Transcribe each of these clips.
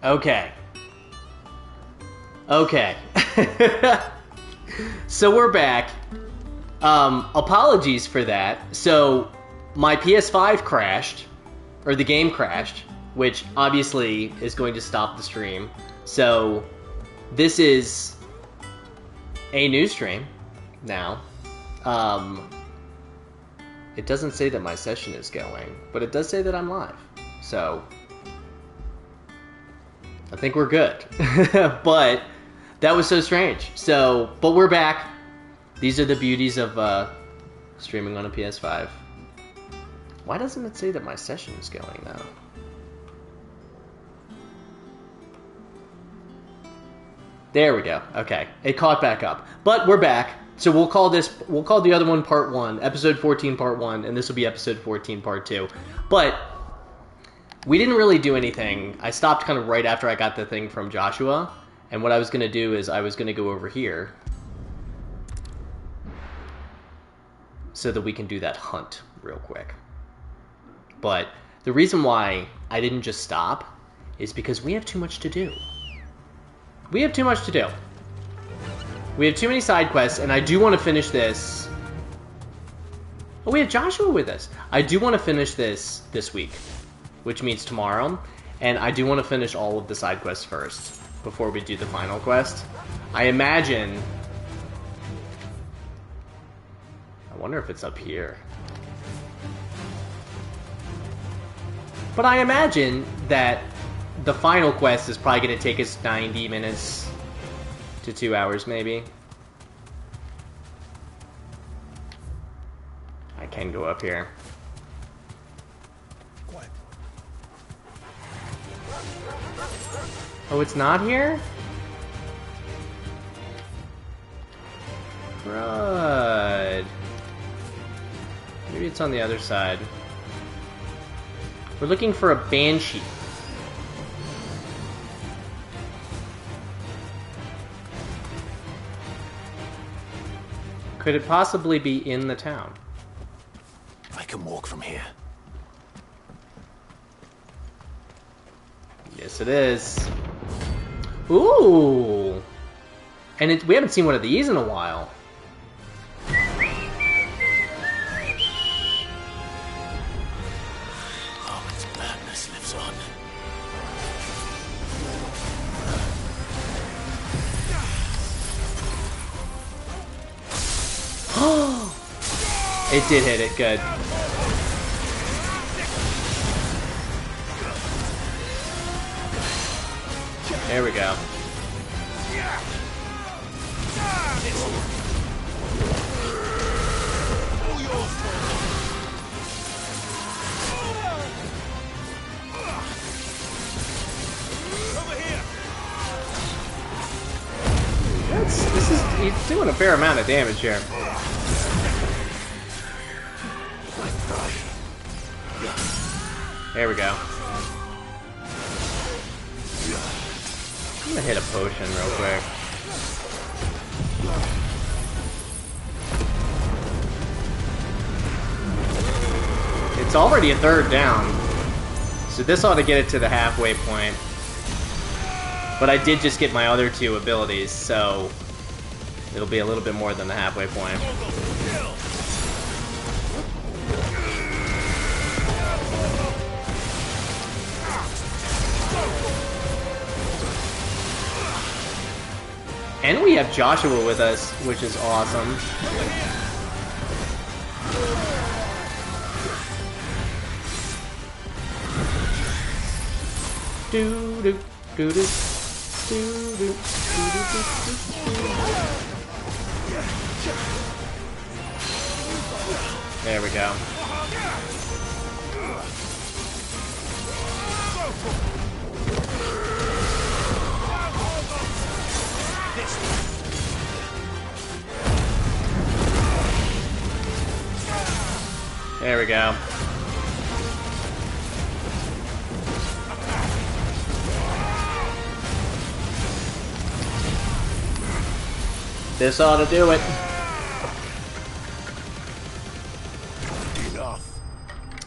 Okay. Okay. So we're back. Apologies for that. So my PS5 crashed, or the game crashed, which obviously is going to stop the stream. So this is a new stream now. It doesn't say that my session is going, but it does say that I'm live. So I think we're good. But that was so strange. So, but we're back. These are the beauties of streaming on a PS5. Why doesn't it say that my session is going, though? There we go. Okay. It caught back up. But we're back. So we'll call the other one Part 1, Episode 14 Part 1, and this will be Episode 14 Part 2. But we didn't really do anything. I stopped kind of right after I got the thing from Joshua. And what I was going to do is I was going to go over here so that we can do that hunt real quick. But the reason why I didn't just stop is because we have too much to do. We have too much to do. We have too many side quests, and I do want to finish this. Oh, we have Joshua with us. I do want to finish this week, which means tomorrow. And I do want to finish all of the side quests first before we do the final quest. I imagine... I wonder if it's up here. But I imagine that the final quest is probably going to take us 90 minutes to 2 hours, maybe. I can go up here. Oh, it's not here? Crud. Maybe it's on the other side. We're looking for a banshee. Could it possibly be in the town? I can walk from here. Yes, it is. Ooh! And we haven't seen one of these in a while. Oh, its madness lives on. It did hit it, good. There we go. He's doing a fair amount of damage here. There we go. I'm gonna hit a potion real quick. It's already a third down, so this ought to get it to the halfway point. But I did just get my other two abilities, so it'll be a little bit more than the halfway point. And we have Joshua with us, which is awesome. Do do do do do do do. There we go. There we go. This ought to do it.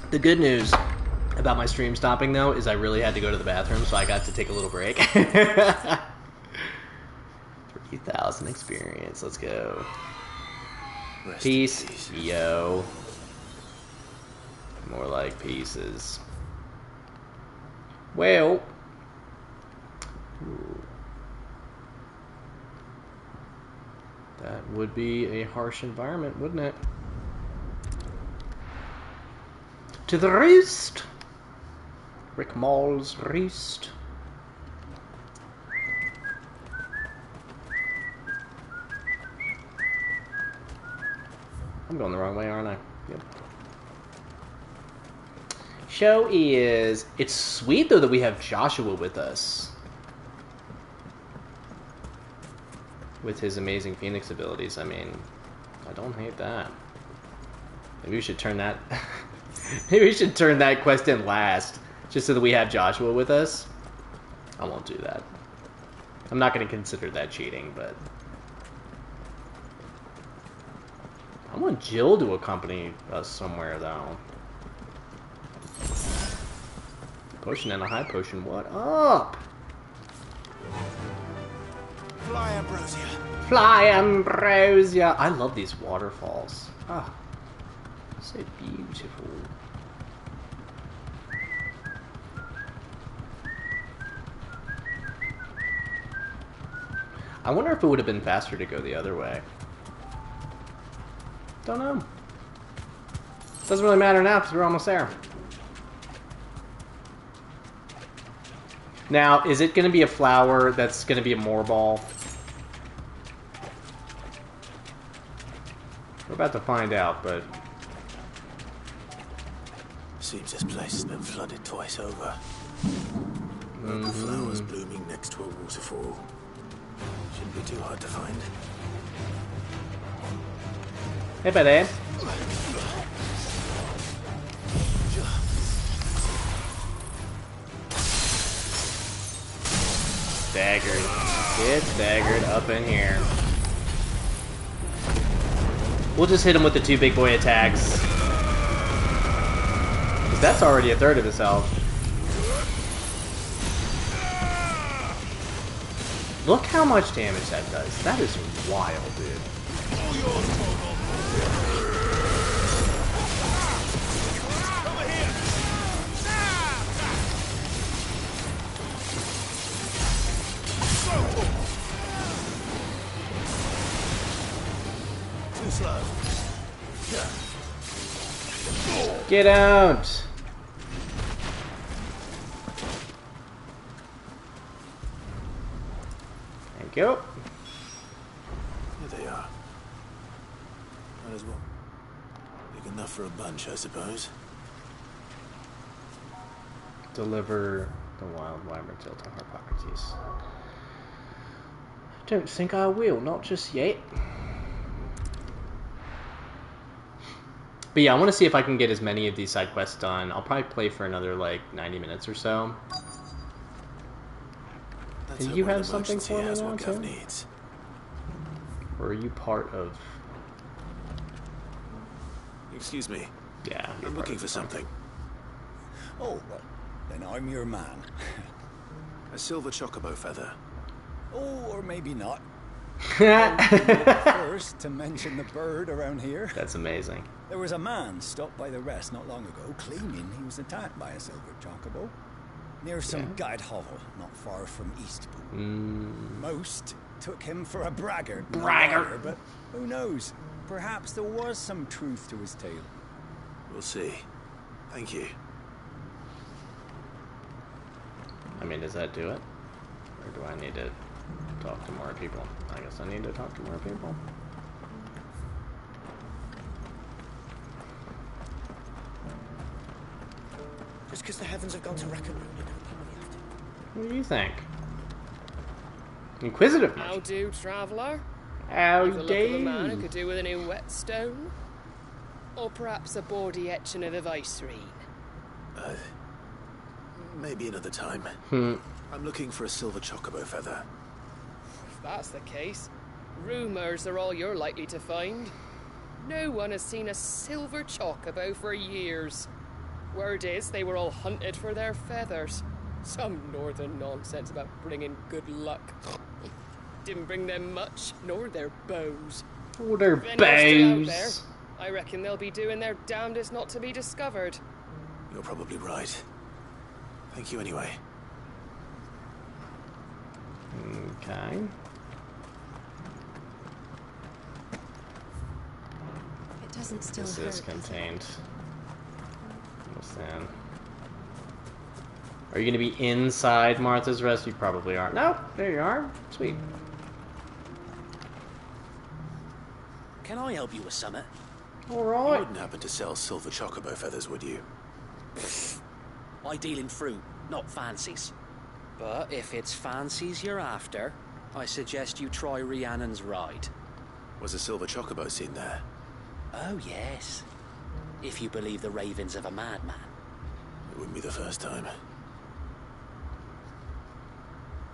The good news about my stream stopping, though, is I really had to go to the bathroom, so I got to take a little break. 3,000 experience. Let's go. Rest in Peace, peace. yo. More like pieces. Well. Ooh. That would be a harsh environment, wouldn't it? To the roost! Rick Mall's roost. I'm going the wrong way, aren't I? Yep. Show is... It's sweet, though, that we have Joshua with us. With his amazing Phoenix abilities. I mean, I don't hate that. Maybe we should turn that... Maybe we should turn that quest in last. Just so that we have Joshua with us. I won't do that. I'm not going to consider that cheating, but... I want Jill to accompany us somewhere, though. Potion and a high potion. What up? Fly, Ambrosia. Fly, Ambrosia. I love these waterfalls. Ah, so beautiful. I wonder if it would have been faster to go the other way. Don't know. Doesn't really matter now because we're almost there. Now, is it going to be a flower that's going to be a moorball? We're about to find out, but... Seems this place has been flooded twice over. Purple flowers blooming next to a waterfall. Shouldn't be too hard to find. Hey, buddy. Staggered. Get staggered up in here. We'll just hit him with the 2 big boy attacks. 'Cause that's already a third of his health. Look how much damage that does. That is wild, dude. Too slow. Get out! Thank you. Here they are. Might as well. Big enough for a bunch, I suppose. Deliver the wild wyvern tail to Harpocrates. Don't think I will, not just yet. But yeah, I want to see if I can get as many of these side quests done. I'll probably play for another, like, 90 minutes or so. Let's And hope you one have something emergency for me has now, what too? Gav needs. Or are you part of... Excuse me. Yeah, you're I'm part looking of for the something. Oh, well, then I'm your man. A silver chocobo feather. Oh, or maybe not. company. First, to mention the bird around here. That's amazing. There was a man stopped by the rest not long ago, claiming he was attacked by a silver chocobo near some guide hovel not far from Eastpool. Most took him for a braggart. not Braggart. liar, but who knows? Perhaps there was some truth to his tale. We'll see. Thank you. I mean, does that do it? Or do I need to talk to more people? I guess I need to talk to more people. Just because the heavens have gone to Rackaroon, you know, we have to. What do you think? Inquisitive. How do, traveller? How You've the look of a man who do? could do with a new whetstone? Or perhaps a bawdy etching of a viceroy? Maybe another time. I'm looking for a silver chocobo feather. If that's the case, rumours are all you're likely to find. No one has seen a silver chocobo for years. Word is they were all hunted for their feathers. Some northern nonsense about bringing good luck. Didn't bring them much, nor their bows. Oh, their If anyone's still out bows. there, I reckon they'll be doing their damnedest not to be discovered. You're probably right. Thank you anyway. Okay. It doesn't still This hurt. is contained. Understand. Are you going to be inside Martha's Rest? You probably are. No, there you are. Sweet. Can I help you with something? You Alright. wouldn't happen to sell silver chocobo feathers, would you? I deal in fruit, not fancies. But if it's fancies you're after, I suggest you try Rhiannon's ride. Was a silver chocobo seen there? Oh, yes. If you believe the ravings of a madman. It wouldn't be the first time.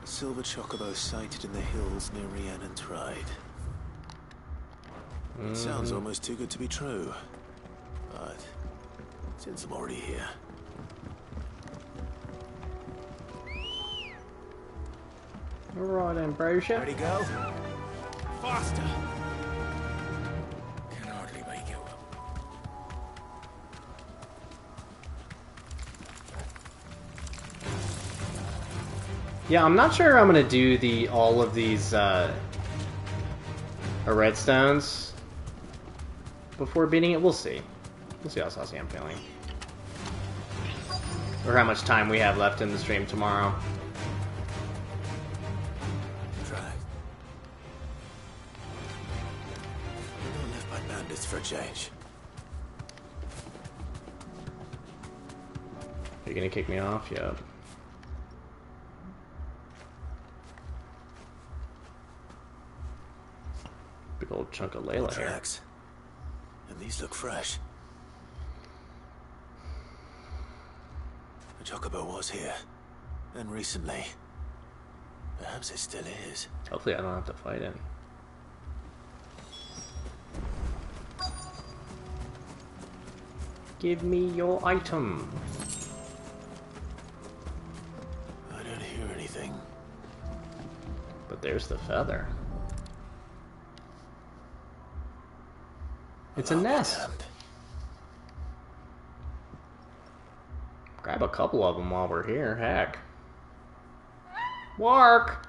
A silver chocobo sighted in the hills near Rhiannon's Ride. It sounds almost too good to be true. But since I'm already here, Alright, Ambrosia. Ready, go? Faster! Can hardly make you up. Yeah, I'm not sure I'm gonna do all of these redstones before beating it. We'll see. We'll see how saucy I'm feeling. Or how much time we have left in the stream tomorrow. try. We don't live by bandits for a change. Are you gonna kick me off? Yep. Big old chunk of Layla here. Tracks. And these look fresh. The chocobo was here. And recently. Perhaps it still is. Hopefully I don't have to fight it. Give me your item. I don't hear anything. But there's the feather. It's a nest. Damned. Grab a couple of them while we're here. Heck. Work!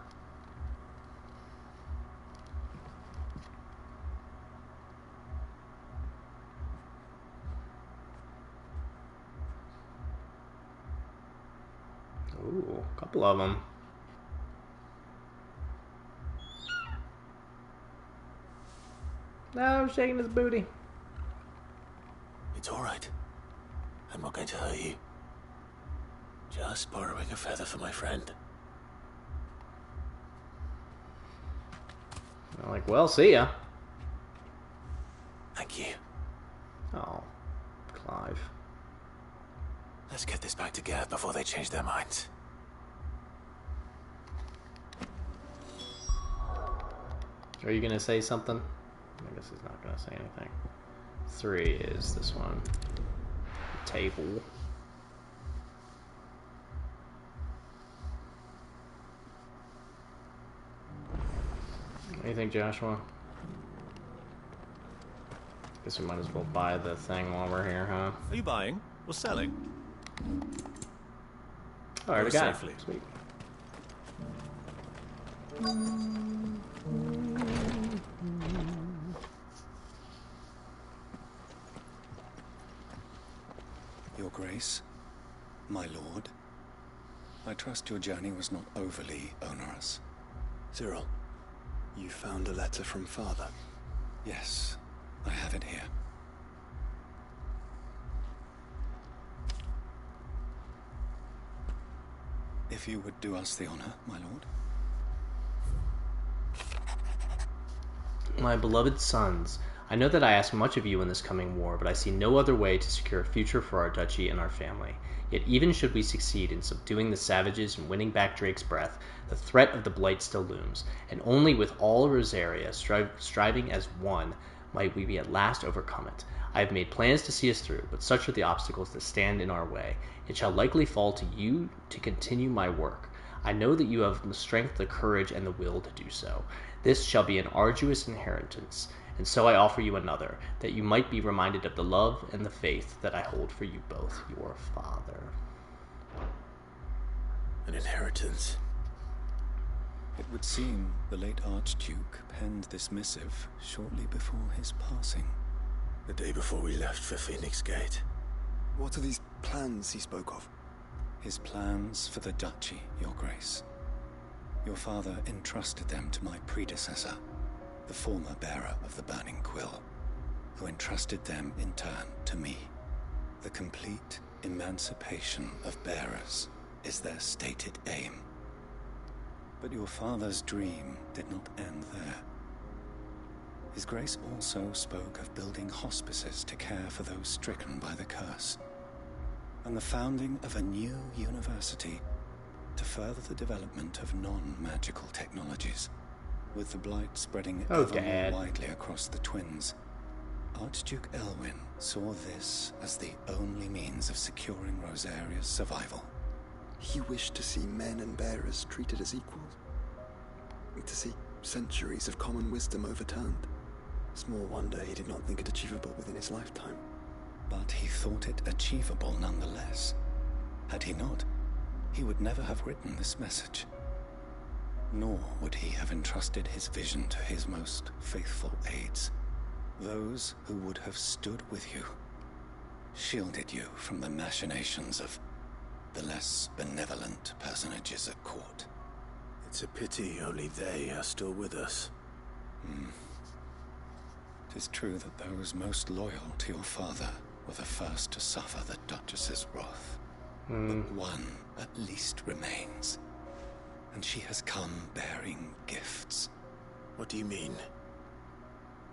Ooh, a couple of them. No, shaking his booty. It's alright. I'm not going to hurt you. Just borrowing a feather for my friend. I'm like, well, see ya. Thank you. Oh, Clive. Let's get this back to Gad before they change their minds. Are you gonna say something? I guess he's not gonna say anything. 3 is this one. Table. What do you think, Joshua? Guess we might as well buy the thing while we're here, huh? Are you buying or selling? Oh, I already Go got safely. it. Sweet. Your Grace, my lord, I trust your journey was not overly onerous. Cyril, you found a letter from Father. Yes, I have it here. If you would do us the honor, my lord. My beloved sons, I know that I ask much of you in this coming war, but I see no other way to secure a future for our duchy and our family. Yet even should we succeed in subduing the savages and winning back Drake's breath, the threat of the Blight still looms, and only with all Rosaria striving as one might we be at last overcome it. I have made plans to see us through, but such are the obstacles that stand in our way. It shall likely fall to you to continue my work. I know that you have the strength, the courage, and the will to do so. This shall be an arduous inheritance, and so I offer you another, that you might be reminded of the love and the faith that I hold for you both, your father. An inheritance. It would seem the late Archduke penned this missive shortly before his passing. The day before we left for Phoenix Gate. What are these plans he spoke of? His plans for the duchy, Your Grace. Your father entrusted them to my predecessor, the former bearer of the Burning Quill, who entrusted them in turn to me. The complete emancipation of bearers is their stated aim. But your father's dream did not end there. His Grace also spoke of building hospices to care for those stricken by the curse, and the founding of a new university to further the development of non-magical technologies, with the blight spreading ever more widely across the twins. Archduke Elwyn saw this as the only means of securing Rosaria's survival. He wished to see men and bearers treated as equals. To see centuries of common wisdom overturned. Small wonder he did not think it achievable within his lifetime. But he thought it achievable nonetheless. Had he not, he would never have written this message. Nor would he have entrusted his vision to his most faithful aides, those who would have stood with you, shielded you from the machinations of the less benevolent personages at court. It's a pity only they are still with us. It is true that those most loyal to your father were the first to suffer the Duchess's wrath. But one at least remains, and she has come bearing gifts. What do you mean?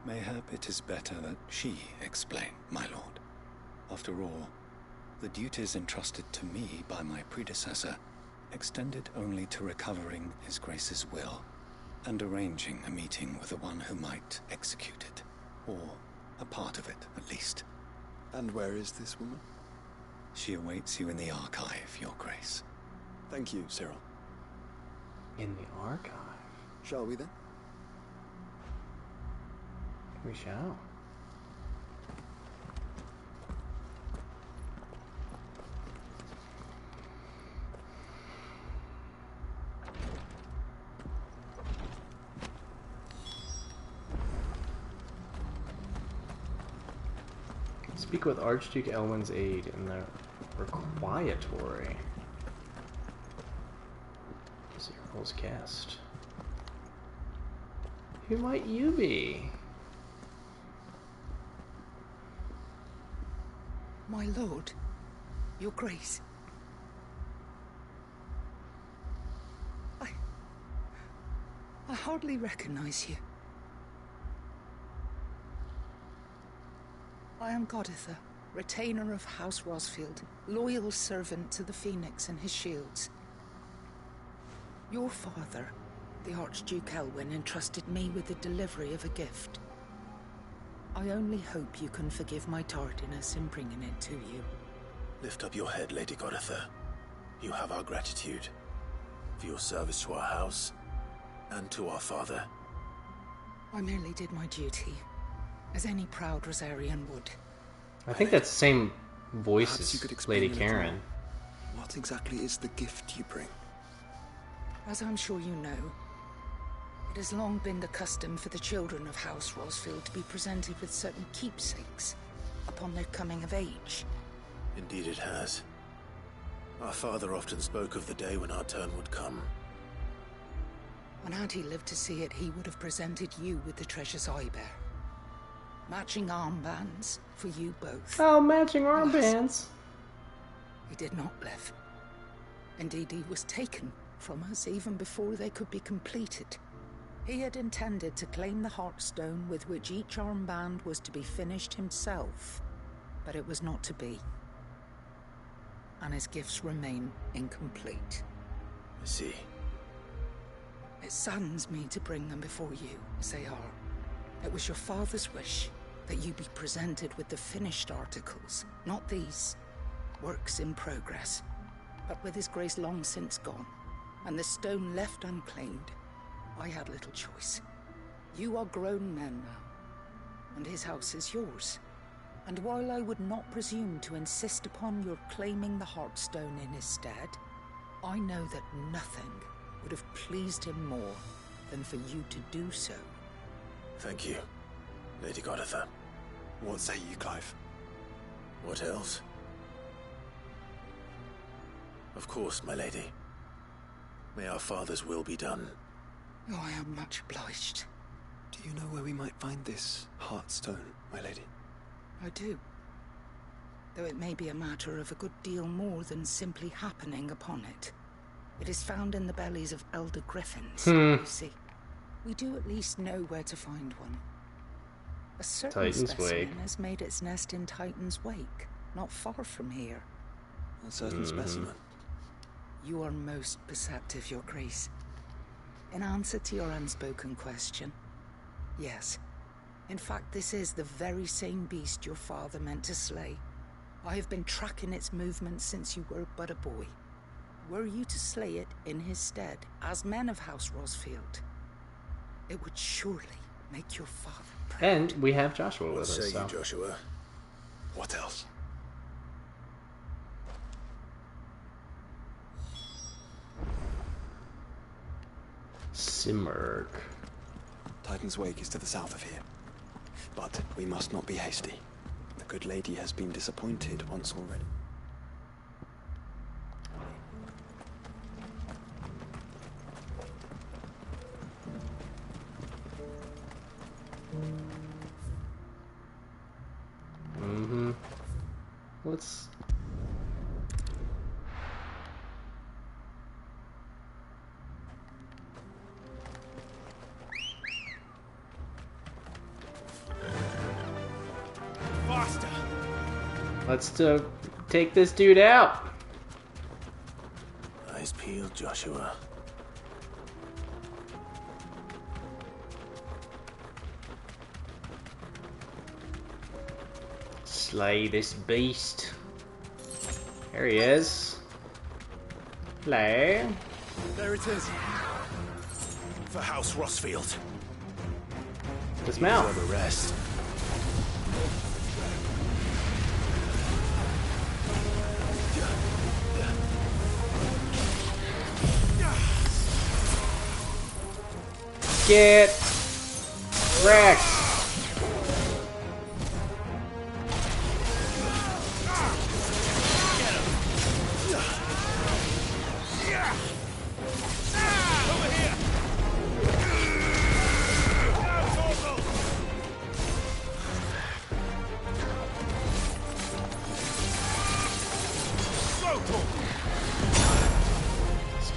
Mayhap it is better that she explain, my lord. After all, the duties entrusted to me by my predecessor extended only to recovering His Grace's will and arranging a meeting with the one who might execute it, or a part of it at least. And where is this woman? She awaits you in the archive, Your Grace. Thank you, Cyril. In the archive? Shall we then? We shall. Speak with Archduke Elwyn's aide in the requiatory. Cyril's guest. Who might you be? My lord, Your Grace. I hardly recognize you. I am Goditha, retainer of House Rosfield, loyal servant to the Phoenix and his shields. Your father, the Archduke Elwyn, entrusted me with the delivery of a gift. I only hope you can forgive my tardiness in bringing it to you. Lift up your head, Lady Goditha. You have our gratitude for your service to our house and to our father. I merely did my duty, as any proud Rosarian would. I think that's the same voice Perhaps you could as explain Lady a little Karen. more. What exactly is the gift you bring? As I'm sure you know, it has long been the custom for the children of House Rosfield to be presented with certain keepsakes upon their coming of age. Indeed it has. Our father often spoke of the day when our turn would come. And had he lived to see it, he would have presented you with the treasures I bear. Matching armbands for you both. Oh, matching Alas, armbands. he did not live. Indeed, he was taken from us even before they could be completed. He had intended to claim the Heartstone with which each armband was to be finished himself, but it was not to be. And his gifts remain incomplete. I see. It saddens me to bring them before you, as they are. It was your father's wish, that you be presented with the finished articles, not these works in progress. But with his grace long since gone, and the stone left unclaimed, I had little choice. You are grown men now, and his house is yours. And while I would not presume to insist upon your claiming the Heartstone in his stead, I know that nothing would have pleased him more than for you to do so. Thank you, Lady Goditha. What say you, Clive? What else? Of course, my lady. May our father's will be done. Oh, I am much obliged. Do you know where we might find this Heartstone, my lady? I do. Though it may be a matter of a good deal more than simply happening upon it. It is found in the bellies of elder griffins, you see. We do at least know where to find one. A certain Titan's specimen Wake. has made its nest in Titan's Wake, not far from here. A certain specimen. You are most perceptive, Your Grace. In answer to your unspoken question, yes. In fact, this is the very same beast your father meant to slay. I have been tracking its movements since you were but a boy. Were you to slay it in his stead, as men of House Rosfield, it would surely make your father proud. And we have Joshua with What us. say So. you, Joshua? What else? Simurg. Titan's Wake is to the south of here. But we must not be hasty. The good lady has been disappointed once already. Let's... Faster! Let's take this dude out. Eyes peeled, Joshua. Slay this beast. There he is. Hello. There it is. For House Rosfield. Dismount. For the rest. Get wrecked.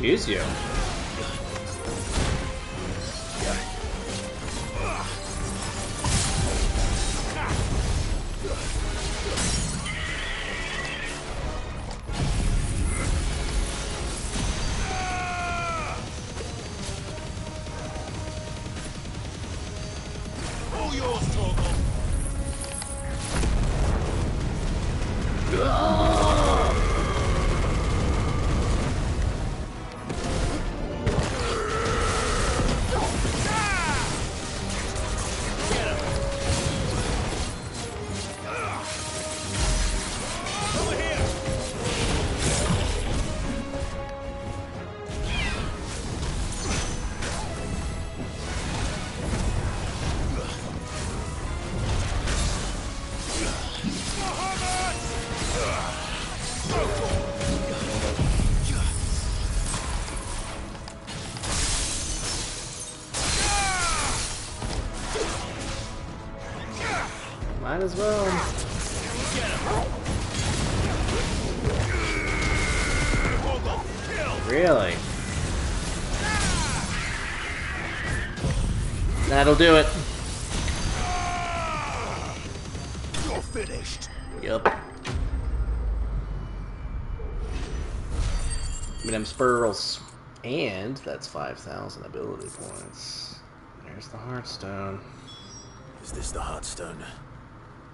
Excuse you. All yours, Torgal. Might as well. Really? That'll do it. You're finished. Yup. Give me them spurls. And that's 5,000 ability points. There's the Heartstone. Is this the Heartstone?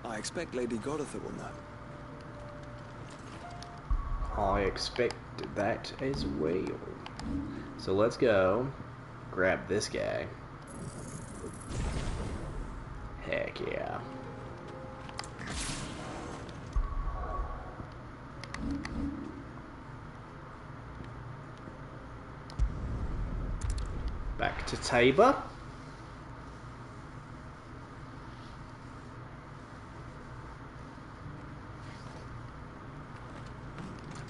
I expect Lady Godotha will know. I expect that as well. So let's go grab this guy. Heck yeah. Back to Tabor.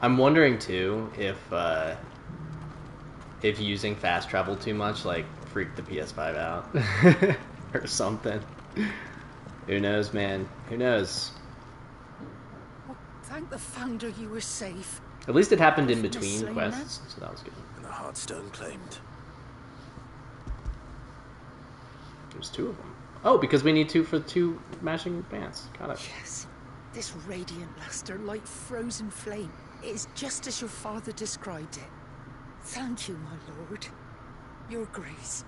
I'm wondering too if using fast travel too much like freaked the PS5 out or something. Who knows, man? Who knows? Oh, thank the Founder you were safe. At least it happened in between quests, so that was good. And the Heartstone claimed. There's 2 of them. Oh, because we need 2 for 2 mashing bands. Got it. Yes, this radiant luster like frozen flame. It is just as your father described it. Thank you, my lord. Your grace.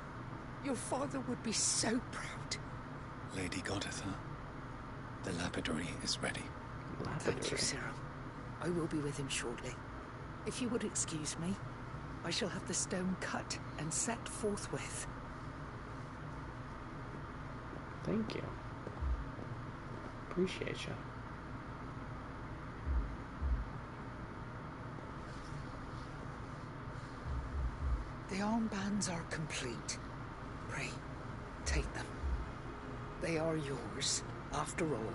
Your father would be so proud. Lady Godotha, the lapidary is ready. Thank you, Cyril. I will be with him shortly. If you would excuse me, I shall have the stone cut and set forthwith. Thank you. Appreciate you. The armbands are complete. Pray, take them. They are yours, after all.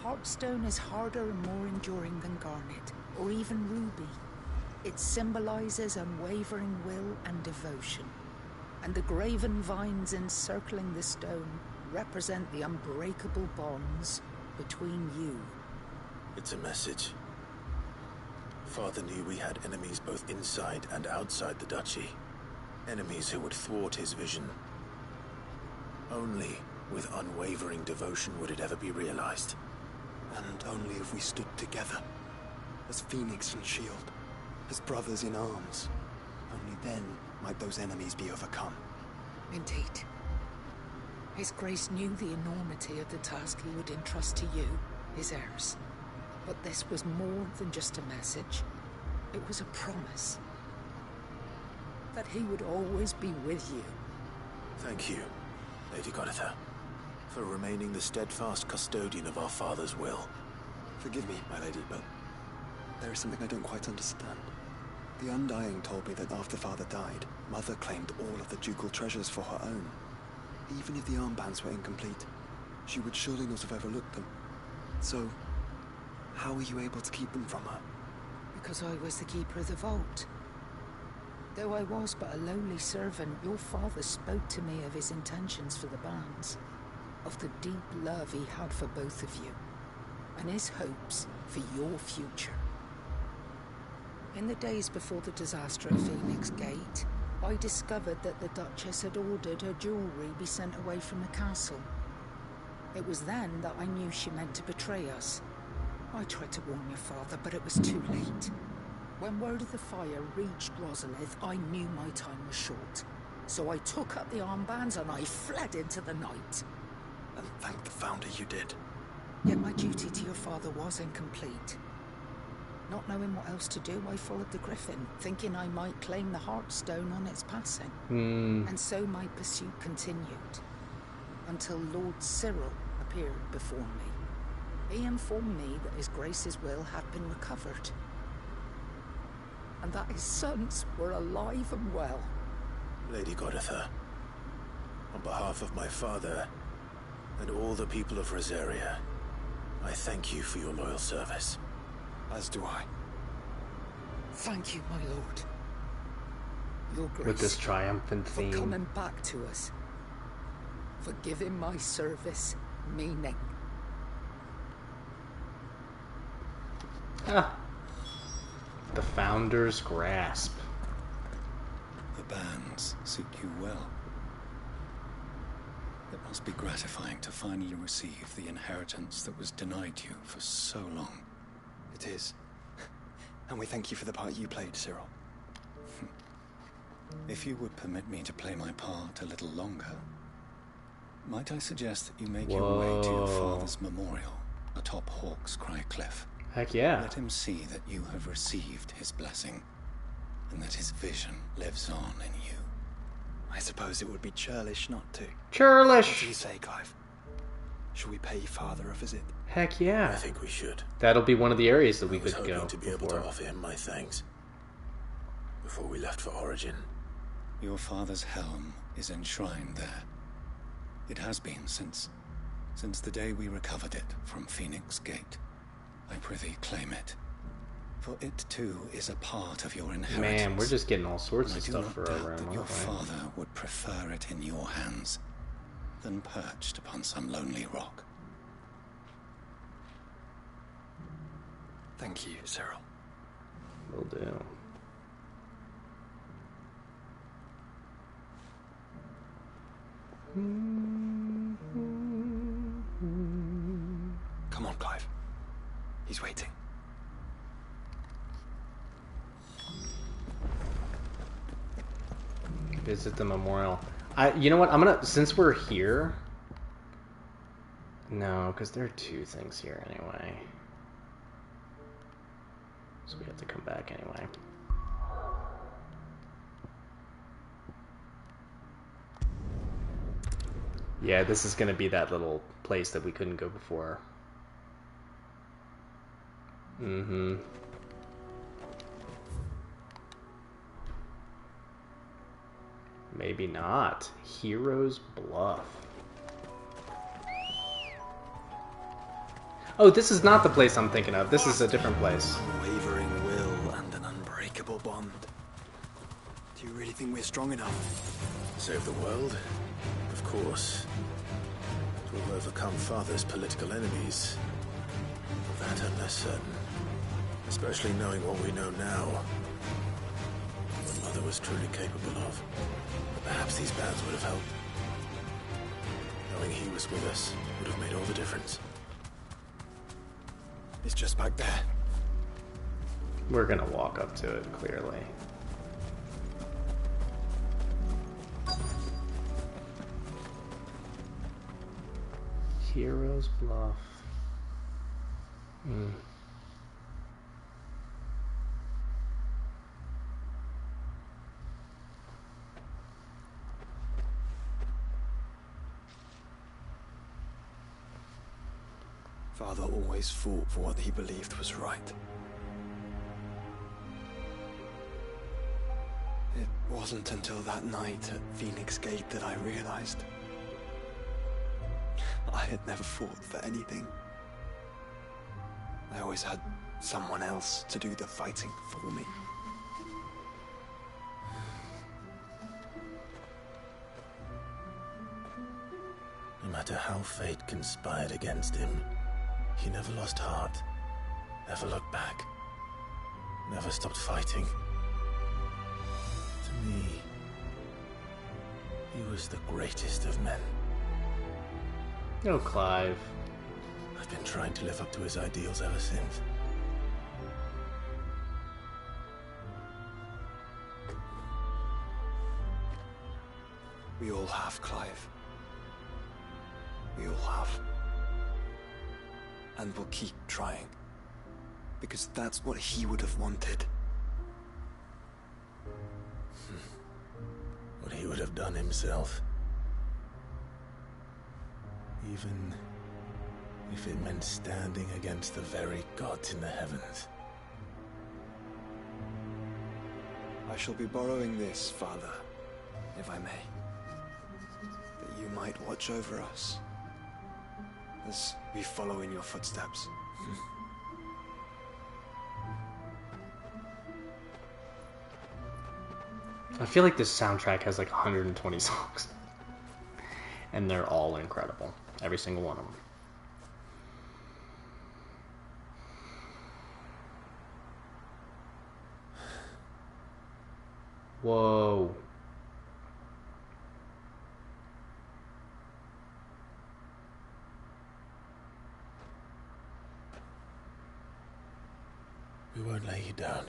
Heartstone is harder and more enduring than garnet, or even ruby. It symbolizes unwavering will and devotion. And the graven vines encircling the stone represent the unbreakable bonds between you. It's a message. Father knew we had enemies both inside and outside the duchy. Enemies who would thwart his vision. Only with unwavering devotion would it ever be realized. And only if we stood together, as Phoenix and Shield, as brothers in arms. Only then might those enemies be overcome. Indeed. His Grace knew the enormity of the task he would entrust to you, his heirs. But this was more than just a message. It was a promise. That he would always be with you. Thank you, Lady Godotha, for remaining the steadfast custodian of our father's will. Forgive me, my lady, but there is something I don't quite understand. The Undying told me that after Father died, Mother claimed all of the ducal treasures for her own. Even if the armbands were incomplete, she would surely not have overlooked them. So, how were you able to keep them from her? Because I was the keeper of the vault. Though I was but a lowly servant, your father spoke to me of his intentions for the bands, of the deep love he had for both of you, and his hopes for your future. In the days before the disaster at Phoenix Gate, I discovered that the Duchess had ordered her jewelry be sent away from the castle. It was then that I knew she meant to betray us. I tried to warn your father, but it was too late. When word of the fire reached Rosalith, I knew my time was short. So I took up the armbands and I fled into the night. And thank the Founder you did. Yet my duty to your father was incomplete. Not knowing what else to do, I followed the Griffin, thinking I might claim the Heartstone on its passing. And so my pursuit continued, until Lord Cyril appeared before me. He informed me that His Grace's will had been recovered, and that his sons were alive and well. Lady Godotha, on behalf of my father and all the people of Rosaria, I thank you for your loyal service. As do I. Thank you, my lord. Your Grace, With this triumphant for theme. coming back to us. For giving my service meaning. Ah. The Founder's grasp. The bands suit you well. It must be gratifying to finally receive the inheritance that was denied you for so long. It is. And we thank you for the part you played, Cyril. If you would permit me to play my part a little longer, Might I suggest that you make your way to your father's memorial atop Hawk's Cry Cliff? Heck yeah. Let him see that you have received his blessing, and that his vision lives on in you. I suppose it would be churlish not to. Churlish! What do you say, Clive? Shall we pay father a visit? Heck yeah. I think we should. That'll be one of the areas that we I was could hoping go to be able to offer him my thanks before we left for Origin. Your father's helm is enshrined there. It has been since the day we recovered it from Phoenix Gate. I prithee claim it, for it too is a part of your inheritance. Man, we're just getting all sorts of stuff for our room. Your aren't we? father would prefer it in your hands than perched upon some lonely rock. Thank you, Cyril. Will do. Come on, Clive. He's waiting. Visit the memorial. You know what? I'm gonna, since we're here. No, because there are two things here anyway. So we have to come back anyway. Yeah, this is gonna be that little place that we couldn't go before. Mm-hmm. Maybe not. Hero's Bluff. Oh, this is not the place I'm thinking of. This is a different place. Unwavering will and an unbreakable bond. Do you really think we're strong enough? Save the world? Of course. To overcome Father's political enemies. That I'm less certain. Especially knowing what we know now. What Mother was truly capable of. But perhaps these bands would have helped. Knowing he was with us would have made all the difference. It's just back there. We're gonna walk up to it, clearly. Hero's Bluff. Father always fought for what he believed was right. It wasn't until that night at Phoenix Gate that I realized I had never fought for anything. I always had someone else to do the fighting for me. No matter how fate conspired against him, he never lost heart, never looked back, never stopped fighting. To me, he was the greatest of men. Oh, Clive. I've been trying to live up to his ideals ever since. We all have, Clive. We all have. And we'll keep trying. Because that's what he would have wanted. What he would have done himself. Even if it meant standing against the very gods in the heavens. I shall be borrowing this, Father, if I may. That you might watch over us as we follow in your footsteps. I feel like this soundtrack has like 120 songs. And they're all incredible. Every single one of them. Whoa. We won't lay you down.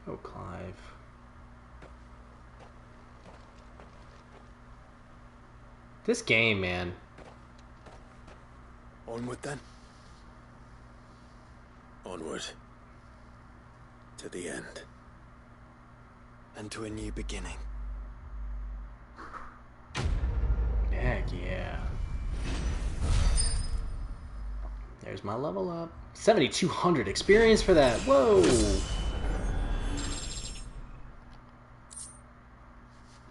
Oh, Clive. This game, man. Onward then. Onward. To the end. And to a new beginning. Heck yeah. There's my level up. 7,200 experience for that. Whoa.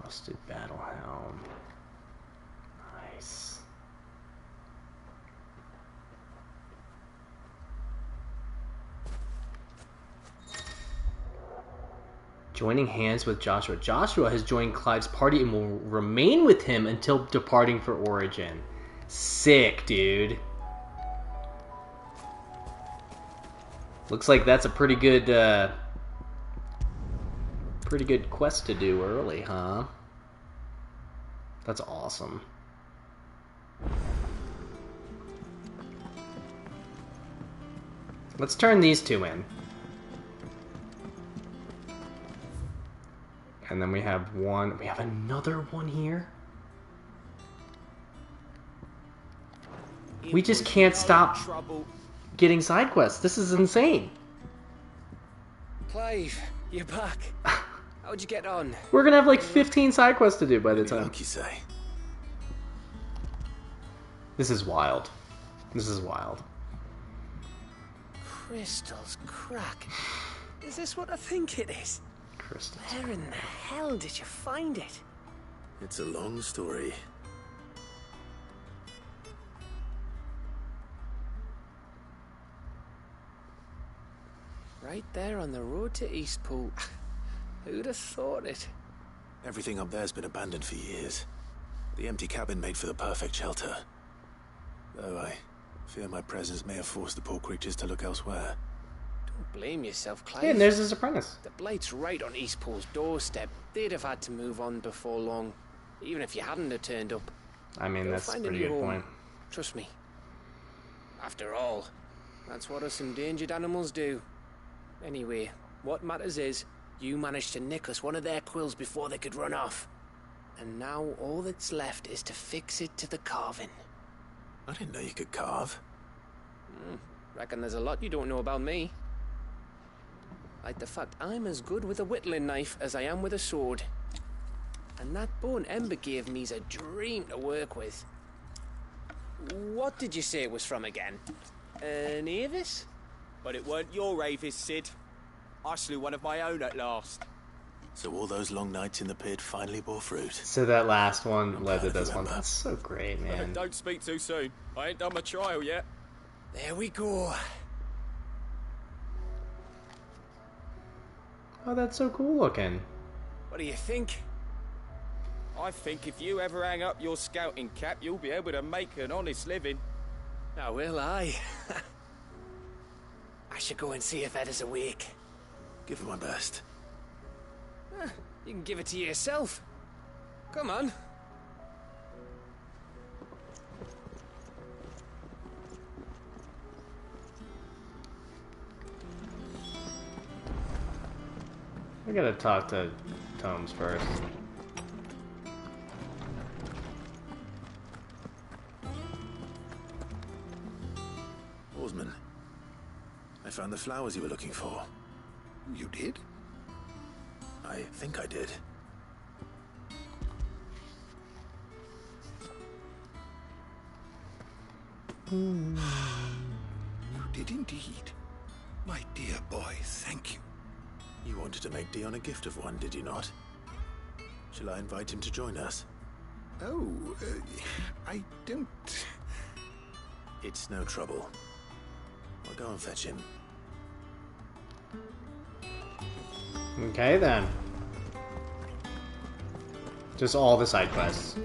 Rusted battle helm. Nice. Joining hands with Joshua. Joshua has joined Clive's party and will remain with him until departing for Origin. Sick, dude. Looks like that's a pretty good quest to do early, huh? That's awesome. Let's turn these two in. And then we have one. We have another one here. We just can't stop getting side quests. This is insane. Clive, you're back. How'd you get on? We're gonna have like 15 side quests to do by the time. Like you say. This is wild. This is wild. Crystals crack. Is this what I think it is? Crystals. Where in the hell did you find it? It's a long story. Right there on the road to Eastpool. Who'd have thought it? Everything up there's been abandoned for years. The empty cabin made for the perfect shelter. Though I fear my presence may have forced the poor creatures to look elsewhere. Don't blame yourself, Clive. Yeah, and there's his apprentice. The Blight's right on Eastpool's doorstep. They'd have had to move on before long, even if you hadn't have turned up. I mean, They'll that's a find pretty new good home. point. Trust me. After all, that's what us endangered animals do. Anyway, what matters is, you managed to nick us one of their quills before they could run off. And now all that's left is to fix it to the carving. I didn't know you could carve. Reckon there's a lot you don't know about me. Like the fact I'm as good with a whittling knife as I am with a sword. And that bone Ember gave me's a dream to work with. What did you say it was from again? An Avis? But it weren't your Avis, Sid. I slew one of my own at last. So all those long nights in the pit finally bore fruit. So that last one led to glad this you one. remember. That's so great, man. Don't speak too soon. I ain't done my trial yet. There we go. Oh, that's so cool looking. What do you think? I think if you ever hang up your scouting cap, you'll be able to make an honest living. Now will I? I should go and see if Ed is awake. Give it my best. You can give it to yourself. Come on. I gotta talk to Tomes first. Oarsman, I found the flowers you were looking for. You did? I think I did. You did indeed. My dear boy, thank you. You wanted to make Dion a gift of one, did you not? Shall I invite him to join us? Oh, I don't... It's no trouble. I'll go and fetch him. Okay, then. Just all the side quests.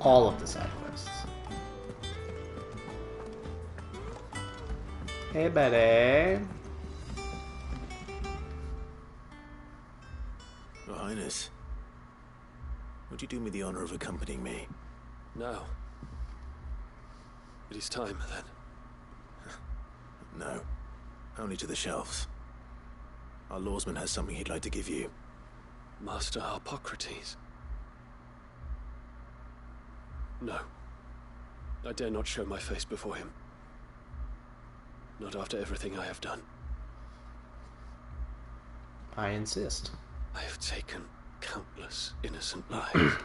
All of the side quests. Hey, buddy. Your Highness, would you do me the honor of accompanying me? No. It is time, then. No. Only to the shelves. Our lawsman has something he'd like to give you. Master Harpocrates. No. I dare not show my face before him. Not after everything I have done. I insist. I have taken countless innocent lives.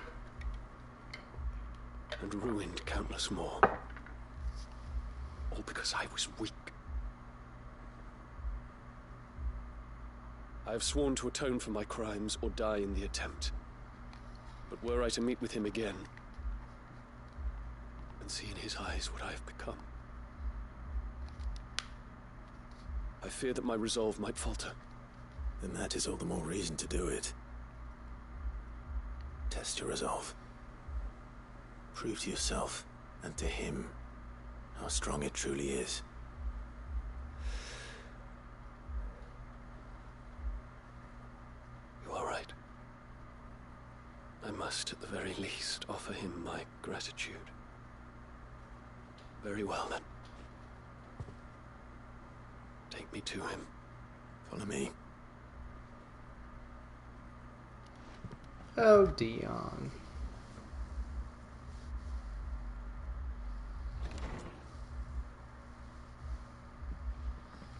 And ruined countless more. All because I was weak. I have sworn to atone for my crimes or die in the attempt. But were I to meet with him again, and see in his eyes what I have become, I fear that my resolve might falter. Then that is all the more reason to do it. Test your resolve. Prove to yourself, and to him, how strong it truly is. You are right. I must, at the very least, offer him my gratitude. Very well, then. Take me to him. Follow me. Oh, Dion.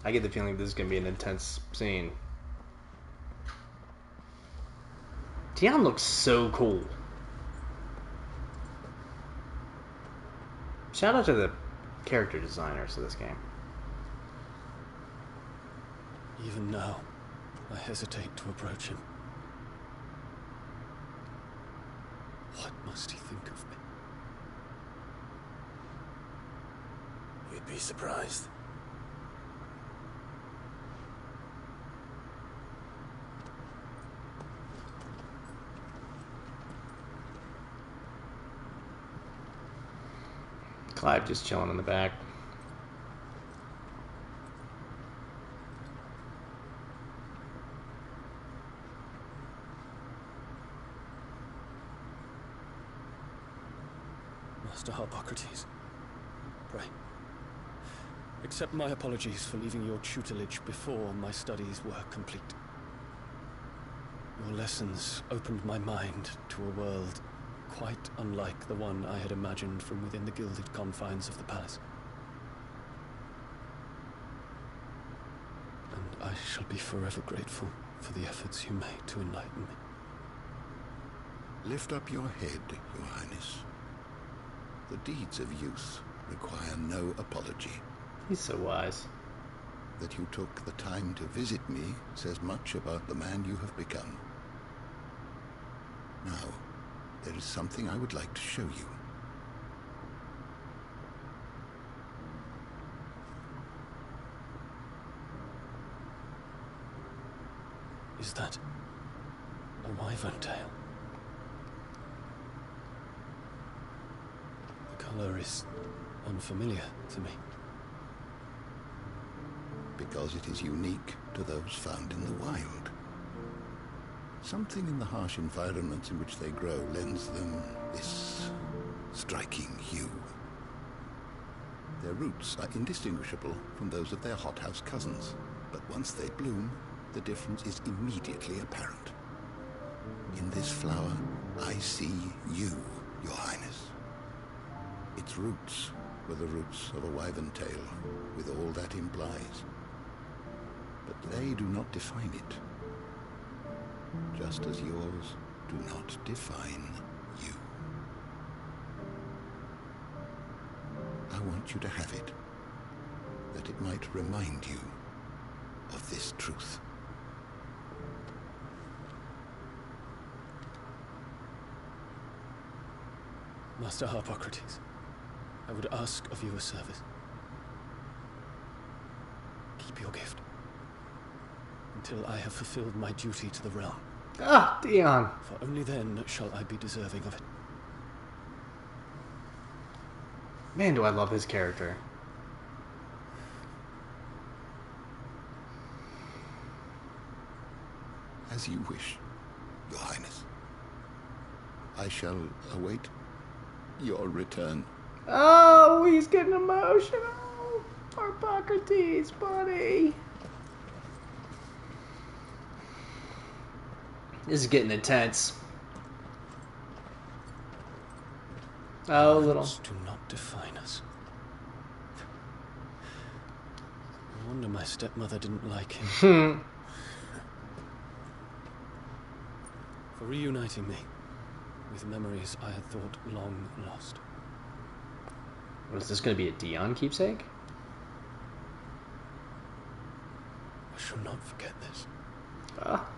I get the feeling this is going to be an intense scene. Dion looks so cool. Shout out to the character designers of this game. Even now, I hesitate to approach him. What must he think of me? You'd be surprised. Clive just chilling in the back. Master Harpocrates, pray, accept my apologies for leaving your tutelage before my studies were complete. Your lessons opened my mind to a world quite unlike the one I had imagined from within the gilded confines of the palace. And I shall be forever grateful for the efforts you made to enlighten me. Lift up your head, Your Highness. The deeds of youth require no apology. He's so wise. That you took the time to visit me says much about the man you have become. Now, there is something I would like to show you. Is that a wyvern tail? The color is unfamiliar to me. Because it is unique to those found in the wild. Something in the harsh environments in which they grow lends them this striking hue. Their roots are indistinguishable from those of their hothouse cousins, but once they bloom, the difference is immediately apparent. In this flower, I see you, Your Highness. Its roots were the roots of a wyvern tail, with all that implies. But they do not define it. Just as yours do not define you. I want you to have it, that it might remind you of this truth. Master Harpocrates, I would ask of you a service. Keep your gift until I have fulfilled my duty to the realm. Ah, Dion. For only then shall I be deserving of it. Man, do I love his character. As you wish, Your Highness. I shall await your return. Oh, he's getting emotional. Harpocrates, buddy. This is getting intense. Oh, little. Words do not define us. No wonder my stepmother didn't like him. For reuniting me with memories I had thought long lost. Was this going to be a Dion keepsake? I shall not forget this. Ah.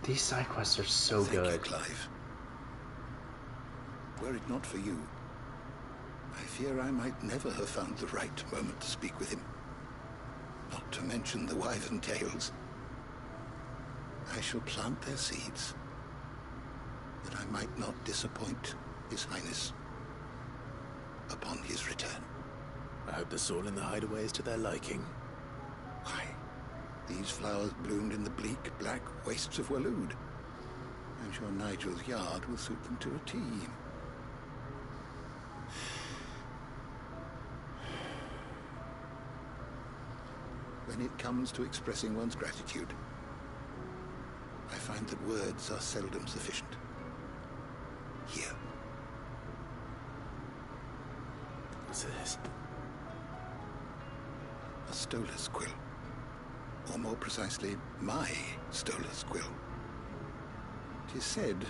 These side quests are so good. Thank you, Clive. Were it not for you, I fear I might never have found the right moment to speak with him. Not to mention the wyvern tales. I shall plant their seeds, that I might not disappoint His Highness upon his return. I hope the soil in the hideaway is to their liking. Why, these flowers bloomed in the bleak, black wastes of Waloed. I'm sure Nigel's yard will suit them to a T. When it comes to expressing one's gratitude, I find that words are seldom sufficient. Here. What's this? A stolas quill. Or more precisely, my stolas quill. 'Tis said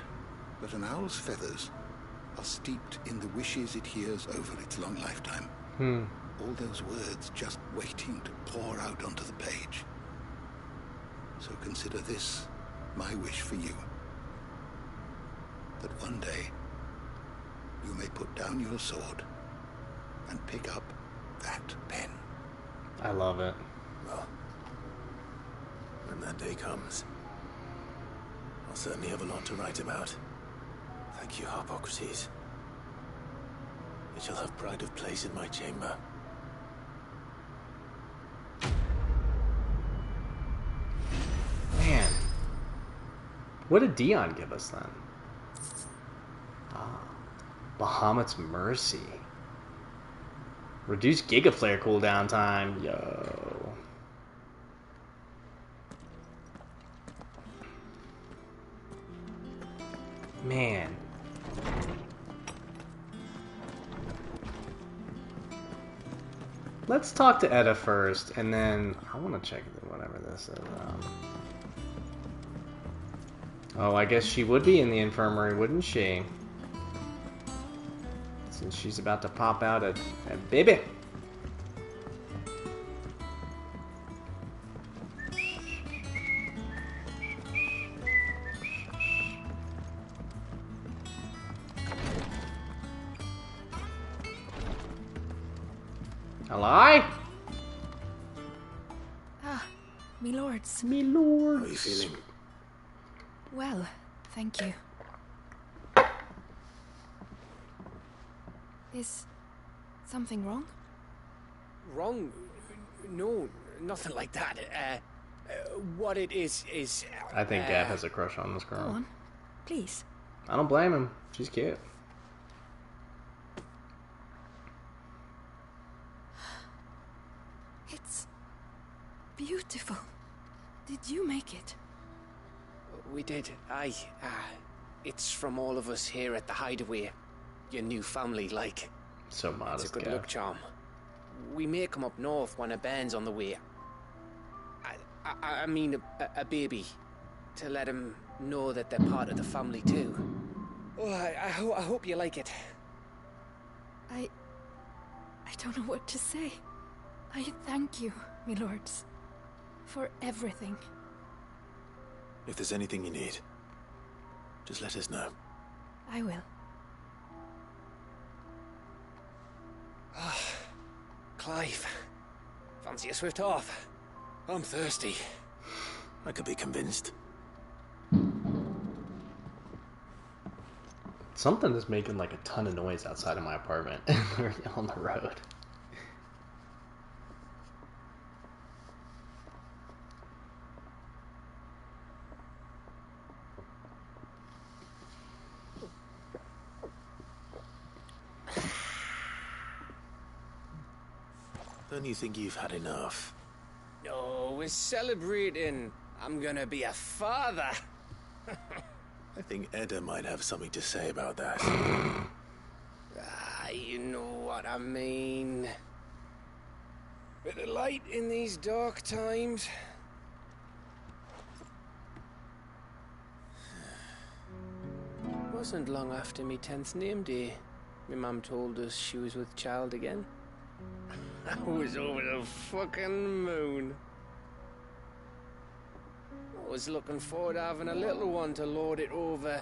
that an owl's feathers are steeped in the wishes it hears over its long lifetime. All those words just waiting to pour out onto the page. So consider this my wish for you. That one day you may put down your sword and pick up that pen. I love it. Well, when that day comes, I'll certainly have a lot to write about. Thank you, Harpocrates. It shall have pride of place in my chamber. Man. What did Dion give us then? Ah. Bahamut's Mercy. Reduced Gigaplayer cooldown time. Yo. Man. Let's talk to Etta first, and then I want to check whatever this is. Oh, I guess she would be in the infirmary, wouldn't she? Since she's about to pop out a baby. Hello? Ah, me lords. Me lords. How are you feeling? Well, thank you. Is something wrong? Wrong? No, nothing like that. What it is... I think Gab has a crush on this girl. Go on, please. I don't blame him. She's cute. It's beautiful. Did you make it? We did. It's from all of us here at the Hideaway. Your new family, like. So modest, It's a good Gab. luck charm. We may come up north when a band's on the way. I mean a baby. To let him know that they're part of the family too. Oh, I hope you like it. I don't know what to say. I thank you, my lords, for everything. If there's anything you need, just let us know. I will. Clive, fancy a swift off? I'm thirsty. I could be convinced. Something is making like a ton of noise outside of my apartment. We're on the road. Don't you think you've had enough? No, we're celebrating. I'm gonna be a father. I think Edda might have something to say about that. You know what I mean. Bit of light in these dark times. Wasn't long after me 10th name day. My mum told us she was with child again. I was over the fucking moon. I was looking forward to having a little one to lord it over.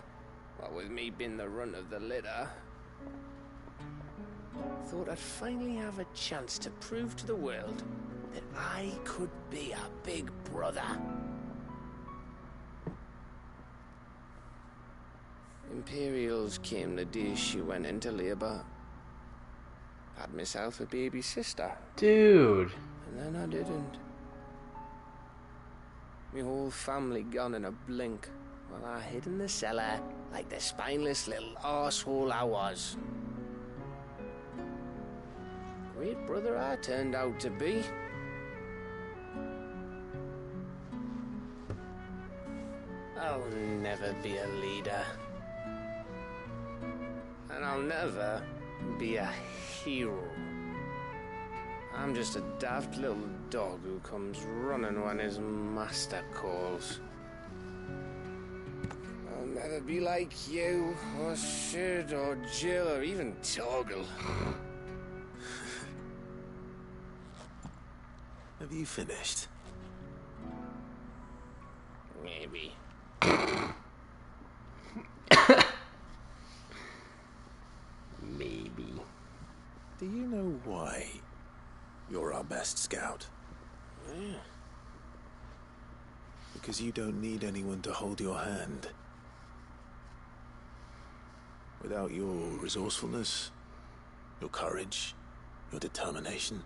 What with me being the runt of the litter. Thought I'd finally have a chance to prove to the world that I could be a big brother. Imperials came the day she went into labour. Had myself a baby sister. Dude. And then I didn't. My whole family gone in a blink, while I hid in the cellar like the spineless little arsehole I was. Great brother I turned out to be. I'll never be a leader. And I'll never be a hero. I'm just a daft little dog who comes running when his master calls. I'll never be like you, or Sid, or Jill, or even Torgal. Have you finished? Maybe. Maybe. Do you know why you're our best scout? Yeah. Because you don't need anyone to hold your hand. Without your resourcefulness, your courage, your determination,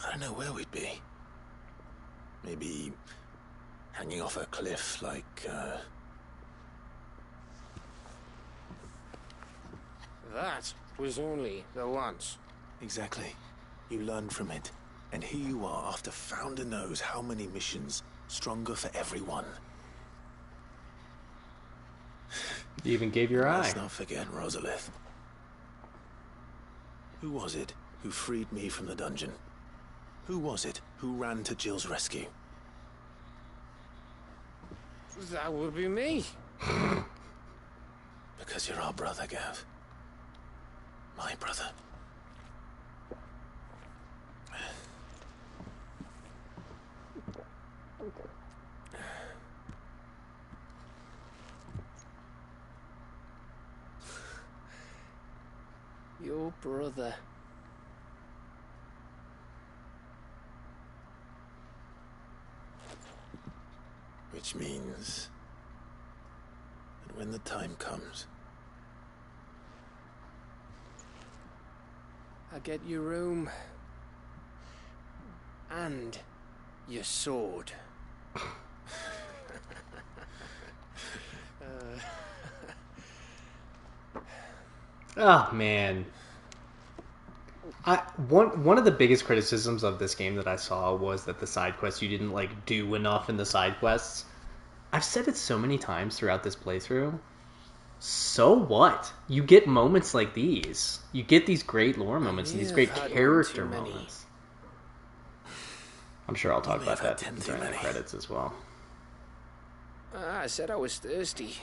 I don't know where we'd be. Maybe hanging off a cliff like, That was only the once. Exactly. You learn from it. And here you are after Founder knows how many missions. Stronger for everyone. You even gave your eye. Let's not forget Rosalith. Who was it who freed me from the dungeon? Who was it who ran to Jill's rescue? That would be me. Because you're our brother, Gav. My brother. Your brother. Which means that when the time comes, I get your room. And your sword. Oh man. One of the biggest criticisms of this game that I saw was that the side quests, you didn't like do enough in the side quests. I've said it so many times throughout this playthrough. So what? You get moments like these. You get these great lore moments and these great character moments. I'm sure I'll talk about that during the credits as well. I said I was thirsty.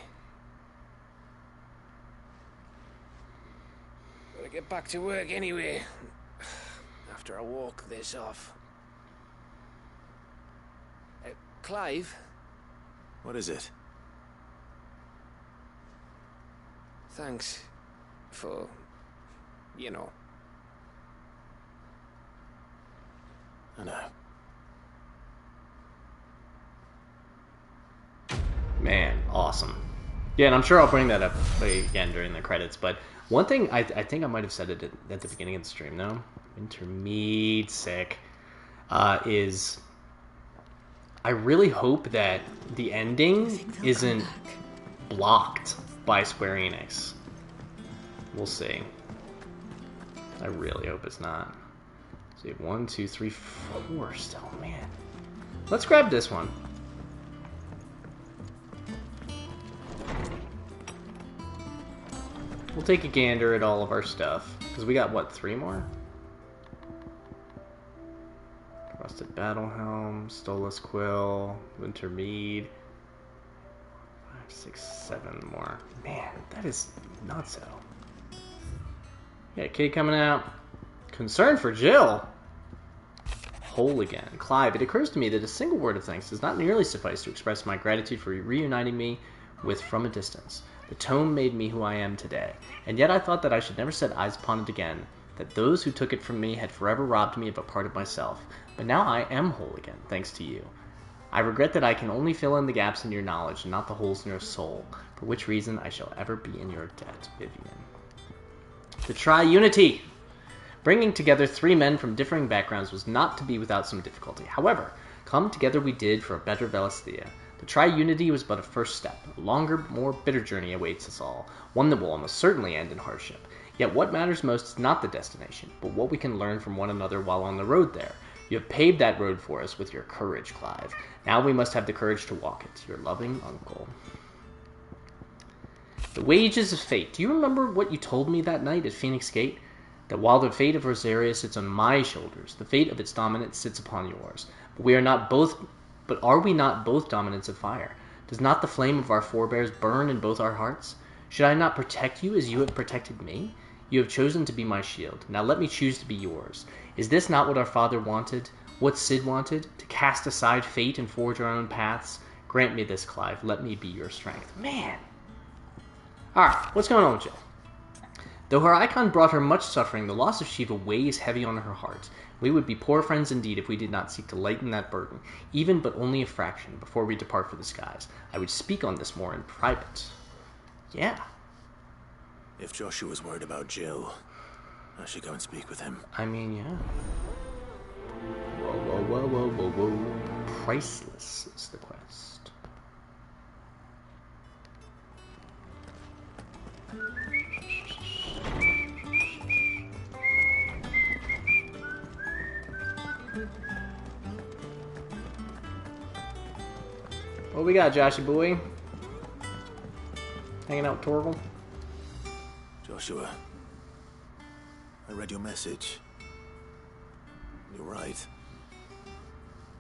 Gotta get back to work anyway. After I walk this off. Clive? What is it? Thanks for, you know. I know. Man, awesome. Yeah, and I'm sure I'll bring that up again during the credits, but one thing, I think I might have said it at the beginning of the stream, though. Intermediate sick. Is I really hope that the ending isn't blocked by Square Enix. We'll see. I really hope it's not. So 1, 2, 3, 4 still, man. Let's grab this one. We'll take a gander at all of our stuff. Because we got, what, 3 more? Rusted Battle Helm, Stolas Quill, Winter Mead. 5, 6, 7 more. Man, that is nuts out. Yeah, kid coming out. Concern for Jill. Whole again. Clive, it occurs to me that a single word of thanks does not nearly suffice to express my gratitude for reuniting me with From a Distance. The tome made me who I am today, and yet I thought that I should never set eyes upon it again, that those who took it from me had forever robbed me of a part of myself. But now I am whole again, thanks to you. I regret that I can only fill in the gaps in your knowledge and not the holes in your soul, for which reason I shall ever be in your debt, Vivian. The Tri-Unity! Bringing together 3 men from differing backgrounds was not to be without some difficulty. However, come together we did for a better Valisthea. The Tri-Unity was but a first step. A longer, more bitter journey awaits us all, one that will almost certainly end in hardship. Yet what matters most is not the destination, but what we can learn from one another while on the road there. You have paved that road for us with your courage, Clive. Now we must have the courage to walk it. Your loving uncle. The Wages of Fate. Do you remember what you told me that night at Phoenix Gate? That while the fate of Rosaria sits on my shoulders, the fate of its dominant sits upon yours. But are we not both dominants of fire? Does not the flame of our forebears burn in both our hearts? Should I not protect you as you have protected me? You have chosen to be my shield. Now let me choose to be yours. Is this not what our father wanted? What Cid wanted? To cast aside fate and forge our own paths? Grant me this, Clive. Let me be your strength. Man! Alright, what's going on with Jill? Though her icon brought her much suffering, the loss of Shiva weighs heavy on her heart. We would be poor friends indeed if we did not seek to lighten that burden, even but only a fraction, before we depart for the skies. I would speak on this more in private. Yeah. If Joshua's worried about Jill, I should go and speak with him. I mean, yeah. Whoa. Priceless is the quest. What we got, Joshy boy? Hanging out with Torval? Joshua, I read your message. You're right.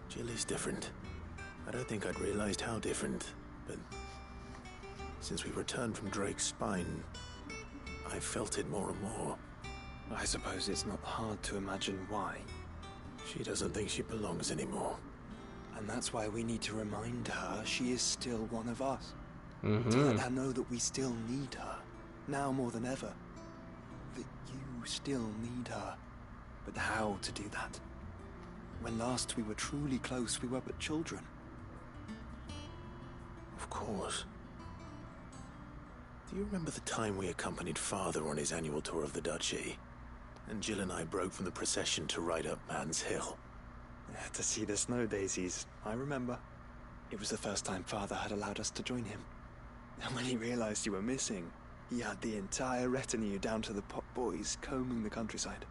Jill is different. I don't think I'd realized how different, but since we returned from Drake's spine, I felt it more and more. I suppose it's not hard to imagine why. She doesn't think she belongs anymore. And that's why we need to remind her she is still one of us. Mm-hmm. To let her know that we still need her, now more than ever. That you still need her. But how to do that? When last we were truly close, we were but children. Of course. Do you remember the time we accompanied Father on his annual tour of the Duchy? And Jill and I broke from the procession to ride up Man's Hill. To see the snow daisies, I remember. It was the first time Father had allowed us to join him. And when he realized you were missing, he had the entire retinue down to the pot boys combing the countryside.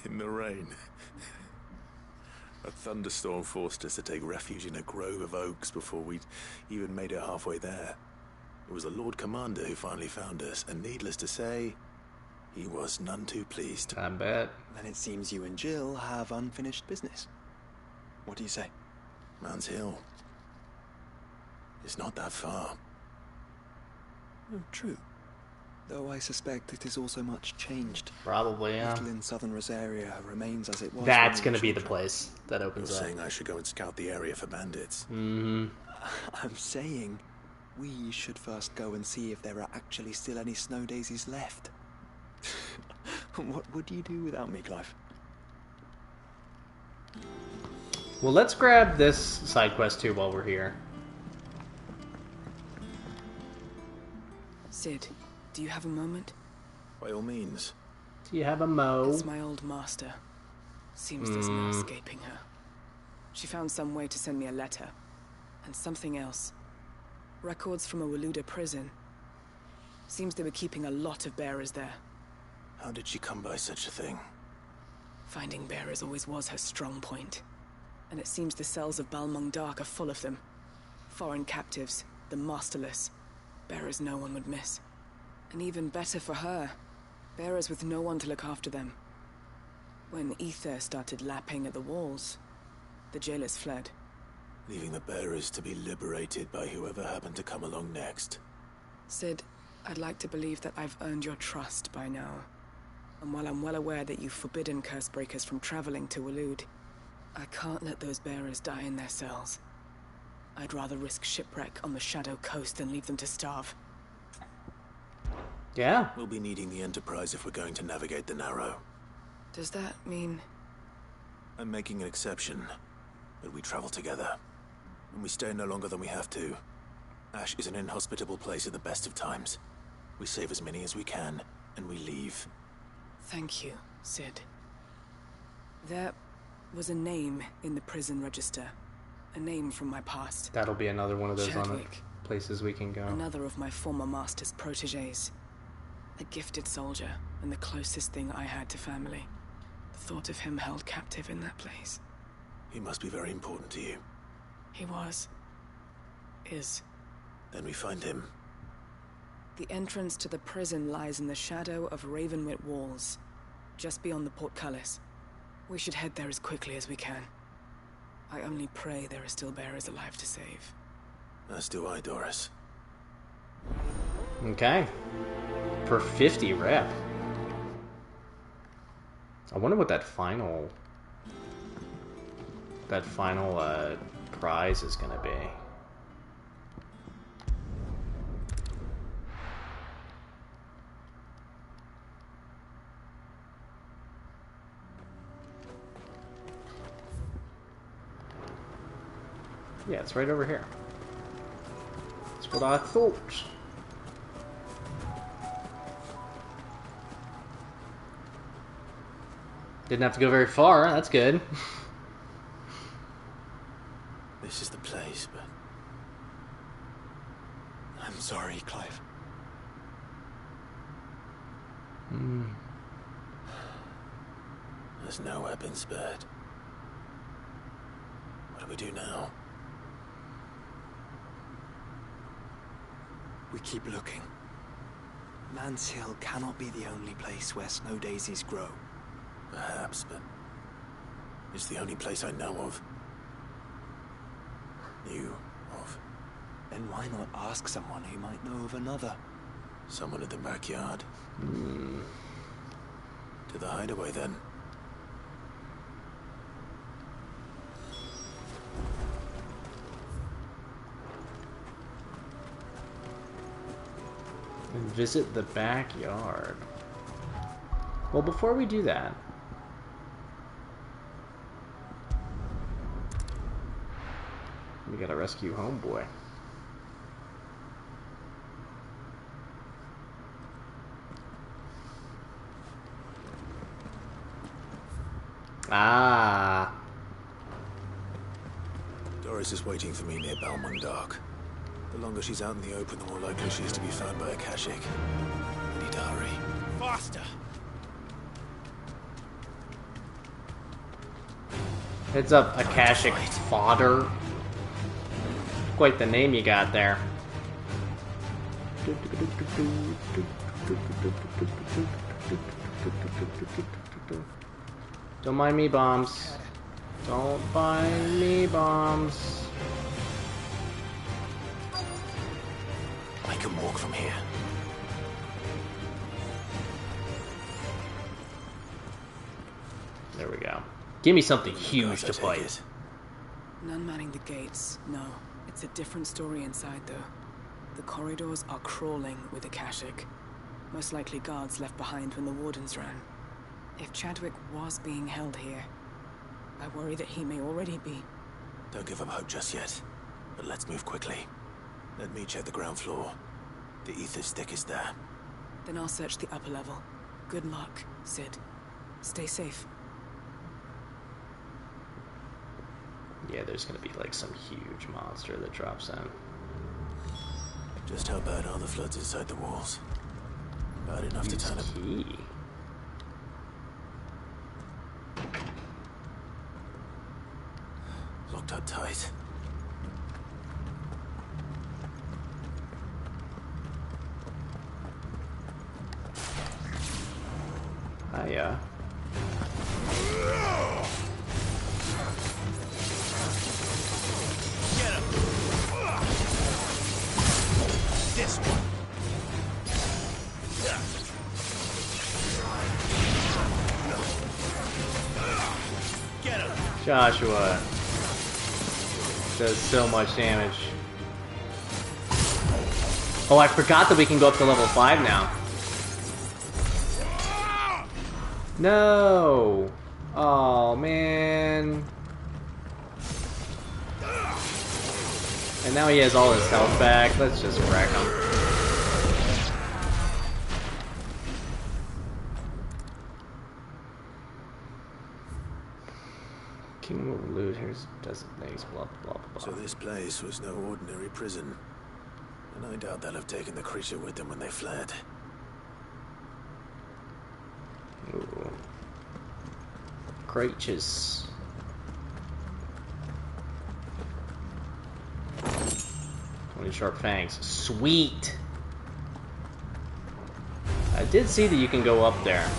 In the rain. A thunderstorm forced us to take refuge in a grove of oaks before we'd even made it halfway there. It was the Lord Commander who finally found us, and needless to say, he was none too pleased. I bet. Then it seems you and Jill have unfinished business. What do you say? Man's Hill. It's not that far. Oh, true. Though I suspect it is also much changed. Probably, yeah. Little in southern Rosaria remains as it was. That's going to be the place that opens You're up. saying I should go and scout the area for bandits. Mm-hmm. I'm saying we should first go and see if there are actually still any snow daisies left. What would you do without me, Clive? Well, let's grab this side quest too while we're here. Cid, do you have a moment? By all means. Do you have a mo? It's my old master. Seems there's no escaping her. She found some way to send me a letter. And something else. Records from a Waluda prison. Seems they were keeping a lot of bearers there. How did she come by such a thing? Finding bearers always was her strong point. And it seems the cells of Balmung Dark are full of them. Foreign captives, the masterless. Bearers no one would miss. And even better for her, bearers with no one to look after them. When ether started lapping at the walls, the jailers fled. Leaving the bearers to be liberated by whoever happened to come along next. Sid, I'd like to believe that I've earned your trust by now. And while I'm well aware that you've forbidden Cursebreakers from traveling to Waloed, I can't let those bearers die in their cells. I'd rather risk shipwreck on the Shadow Coast than leave them to starve. Yeah. We'll be needing the Enterprise if we're going to navigate the Narrow. Does that mean... I'm making an exception, but we travel together. And we stay no longer than we have to. Ash is an inhospitable place at the best of times. We save as many as we can, and we leave. Thank you, Sid. There was a name in the prison register. A name from my past. That'll be another one of those Chadwick. Places we can go. Another of my former master's protégés. A gifted soldier, and the closest thing I had to family. The thought of him held captive in that place. He must be very important to you. He was. Is. Then we find him. The entrance to the prison lies in the shadow of Ravenwit Walls, just beyond the portcullis. We should head there as quickly as we can. I only pray there are still bearers alive to save. As do I, Doris. Okay. For 50 rep. I wonder what that final prize is gonna be. Yeah, it's right over here. That's what I thought. Didn't have to go very far, that's good. This is the place, but... I'm sorry, Clive. There's no weapon spared. What do we do now? We keep looking. Mans Hill cannot be the only place where snow daisies grow. Perhaps, but it's the only place I know of. Knew of. Then why not ask someone who might know of another? Someone in the backyard. To the hideaway, then. And visit the backyard. Well, before we do that, we gotta rescue Homeboy. Ah. Doris is waiting for me near Balmung Dark. The longer she's out in the open, the more likely she is to be found by a Kashyyyk. I need to hurry. Faster! Heads up, Akashic Fodder. Quite the name you got there. Don't mind me, bombs. Don't mind me, bombs. I can walk from here. There we go. Give me something huge to play. None manning the gates, no. It's a different story inside, though. The corridors are crawling with the Kashyyyk. Most likely guards left behind when the wardens ran. If Chadwick was being held here, I worry that he may already be. Don't give up hope just yet. But let's move quickly. Let me check the ground floor. The ether stick is there. Then I'll search the upper level. Good luck, Sid. Stay safe. Yeah, there's gonna be like some huge monster that drops in. Just how bad are the floods inside the walls? Bad enough to turn up. Key. Hiya. Get him! This one. Get him! Joshua does so much damage. Oh, I forgot that we can go up to level 5 now. No! Oh, man. And now he has all his health back. Let's just wreck him. King will loot, here's designates, blah blah blah. So this place was no ordinary prison. And I doubt they'll have taken the creature with them when they fled. Ooh. Creatures. 20 sharp fangs. Sweet! I did see that you can go up there.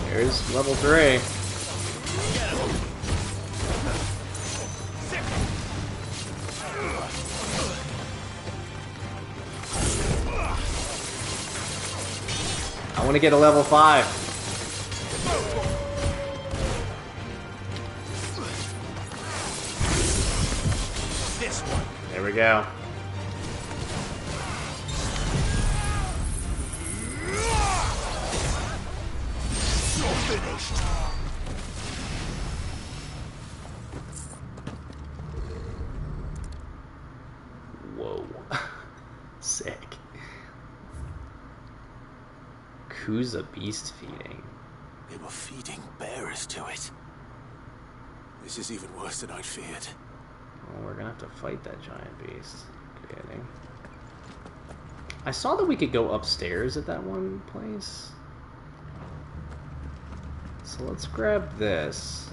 Here's level 3. I want to get a level 5. This one. There we go. You're finished. Whoa. Sick. Kuza beast feeding. They were feeding bearers to it. This is even worse than I'd feared. Well, we're gonna have to fight that giant beast. Kidding. I saw that we could go upstairs at that one place. So let's grab this.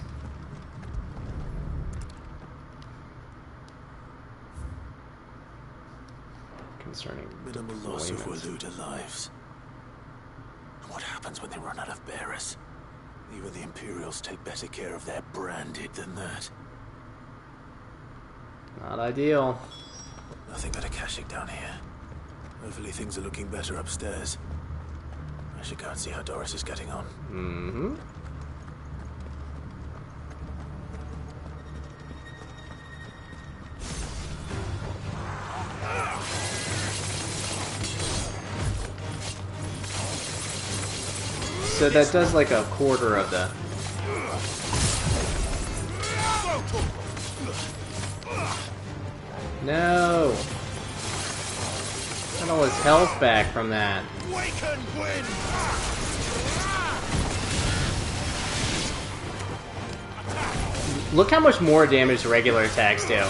Concerning minimal loss of deployment. Waluda lives. What happens when they run out of bearers? Even the Imperials take better care of their branded than that. Not ideal. Nothing but a caching down here. Hopefully things are looking better upstairs. I should go and see how Doris is getting on. Mm-hmm. So that does like a quarter of the... No! Got all his health back from that. Waken wind! Look how much more damage regular attacks do.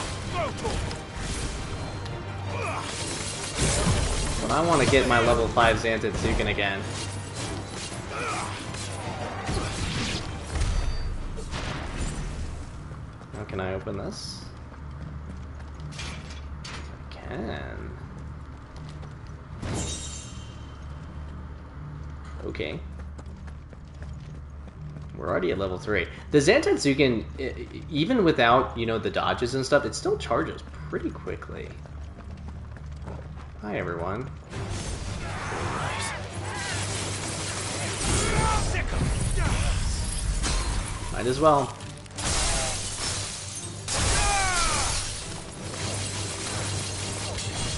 But I want to get my level 5 Xantatsuken again. Now can I open this? I can. Okay. We're already at level 3. The Xantatsuken, even without, you know, the dodges and stuff, it still charges pretty quickly. Hi, everyone. Might as well.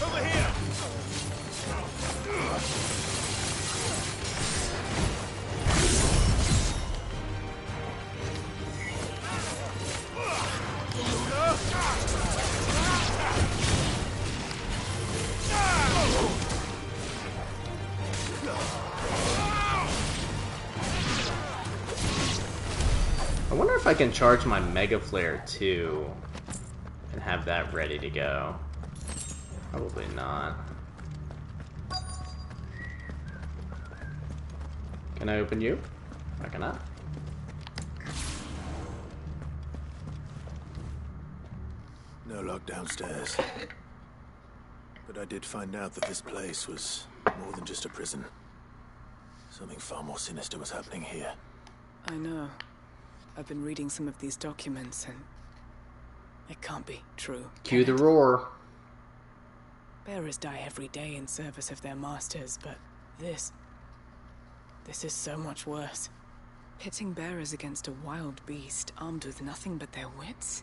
Over here! I wonder if I can charge my Mega Flare too and have that ready to go. Probably not. Can I open you? I cannot. No lock downstairs. But I did find out that this place was more than just a prison. Something far more sinister was happening here. I know. I've been reading some of these documents, and it can't be true. Cue the roar. Bearers die every day in service of their masters, but this is so much worse. Pitting bearers against a wild beast armed with nothing but their wits?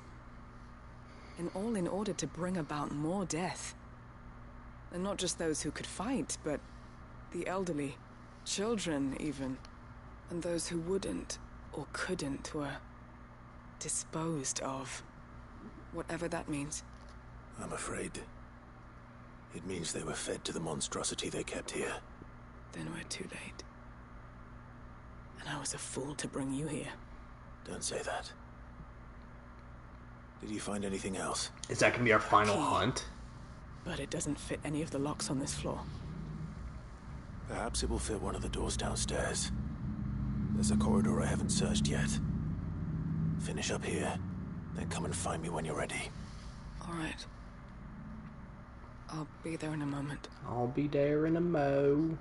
And all in order to bring about more death. And not just those who could fight, but the elderly, children even. And those who wouldn't or couldn't were disposed of. Whatever that means. I'm afraid it means they were fed to the monstrosity they kept here. Then we're too late. And I was a fool to bring you here. Don't say that. Did you find anything else? Is that gonna be our final hunt? But it doesn't fit any of the locks on this floor. Perhaps it will fit one of the doors downstairs. There's a corridor I haven't searched yet. Finish up here, then come and find me when you're ready. All right. I'll be there in a moment. I'll be there in a mo.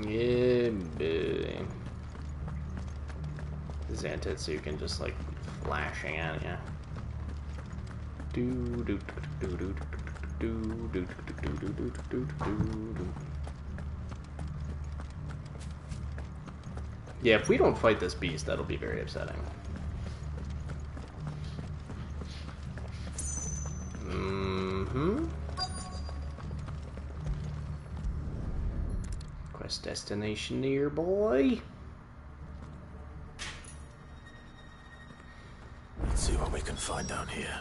Yeah, boy. Zantetsuken just like flashing at ya. Do do do do do do do do do do do do. Yeah, if we don't fight this beast, that'll be very upsetting. Quest destination nearby. Let's see what we can find down here.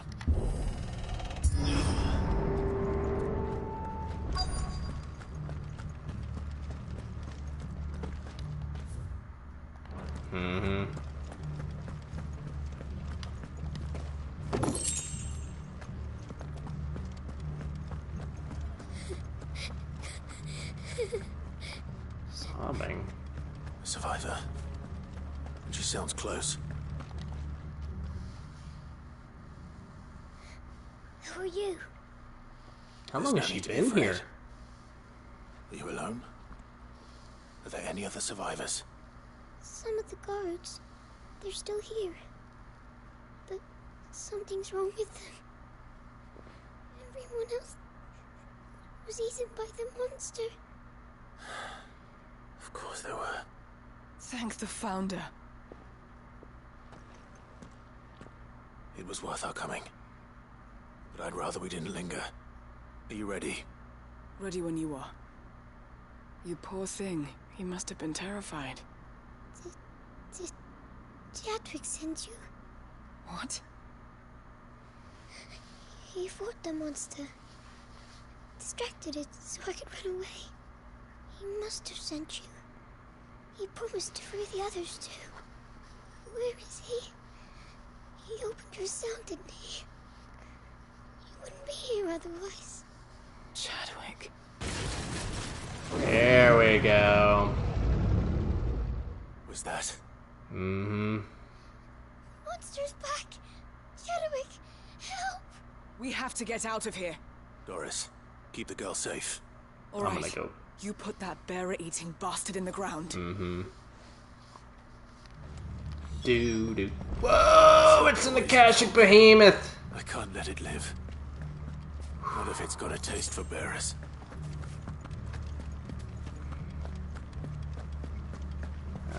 Sobbing. A survivor. She sounds close. Who are you? How long has she been here? Are you alone? Are there any other survivors? Some of the guards. They're still here. But something's wrong with them. Everyone else was eaten by the monster. Of course they were. Thank the Founder. It was worth our coming. But I'd rather we didn't linger. Are you ready? Ready when you are. You poor thing. He must have been terrified. Did Jadwick send you? What? He fought the monster. Distracted it so I could run away. He must have sent you. He promised to free the others too. Where is he? He opened your cell, didn't he? He wouldn't be here otherwise. Chadwick. There we go. Was that? Mm-hmm. Monster's back! Chadwick, help! We have to get out of here. Doris, keep the girl safe. All right. I'm gonna go. You put that bearer-eating bastard in the ground. Mm-hmm. Do. Whoa! It's an Akashic behemoth! I can't let it live. Not if it's got a taste for bearers.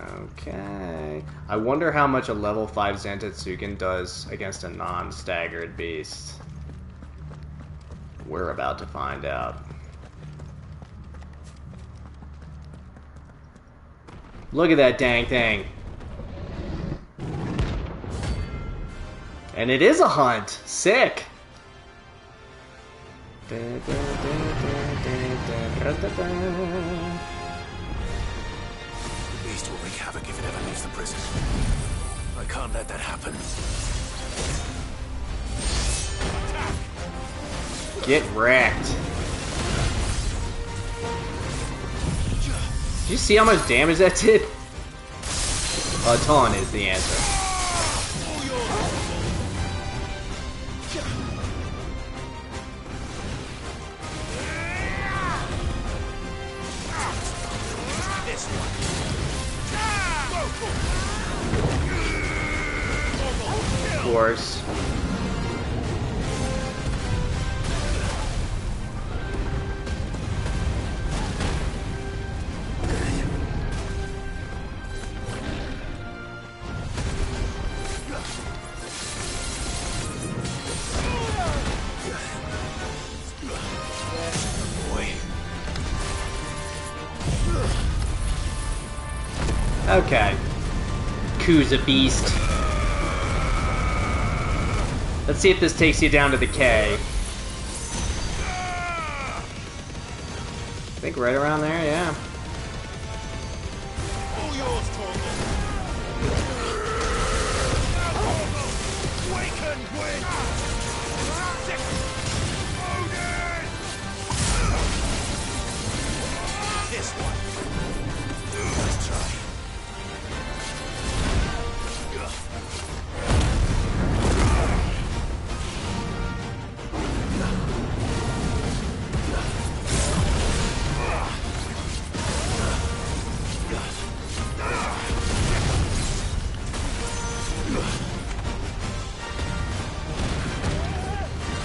Okay. I wonder how much a level 5 Zantetsuken does against a non-staggered beast. We're about to find out. Look at that dang thing. And it is a hunt. Sick. The beast will wreak havoc if it ever leaves the prison. I can't let that happen. Get wrecked. Did you see how much damage that did? A ton is the answer. Of course. Okay. Ku's a beast. Let's see if this takes you down to the K. I think right around there, yeah. All yours, Torgal. Awaken, Gwyn! This one. Let's try.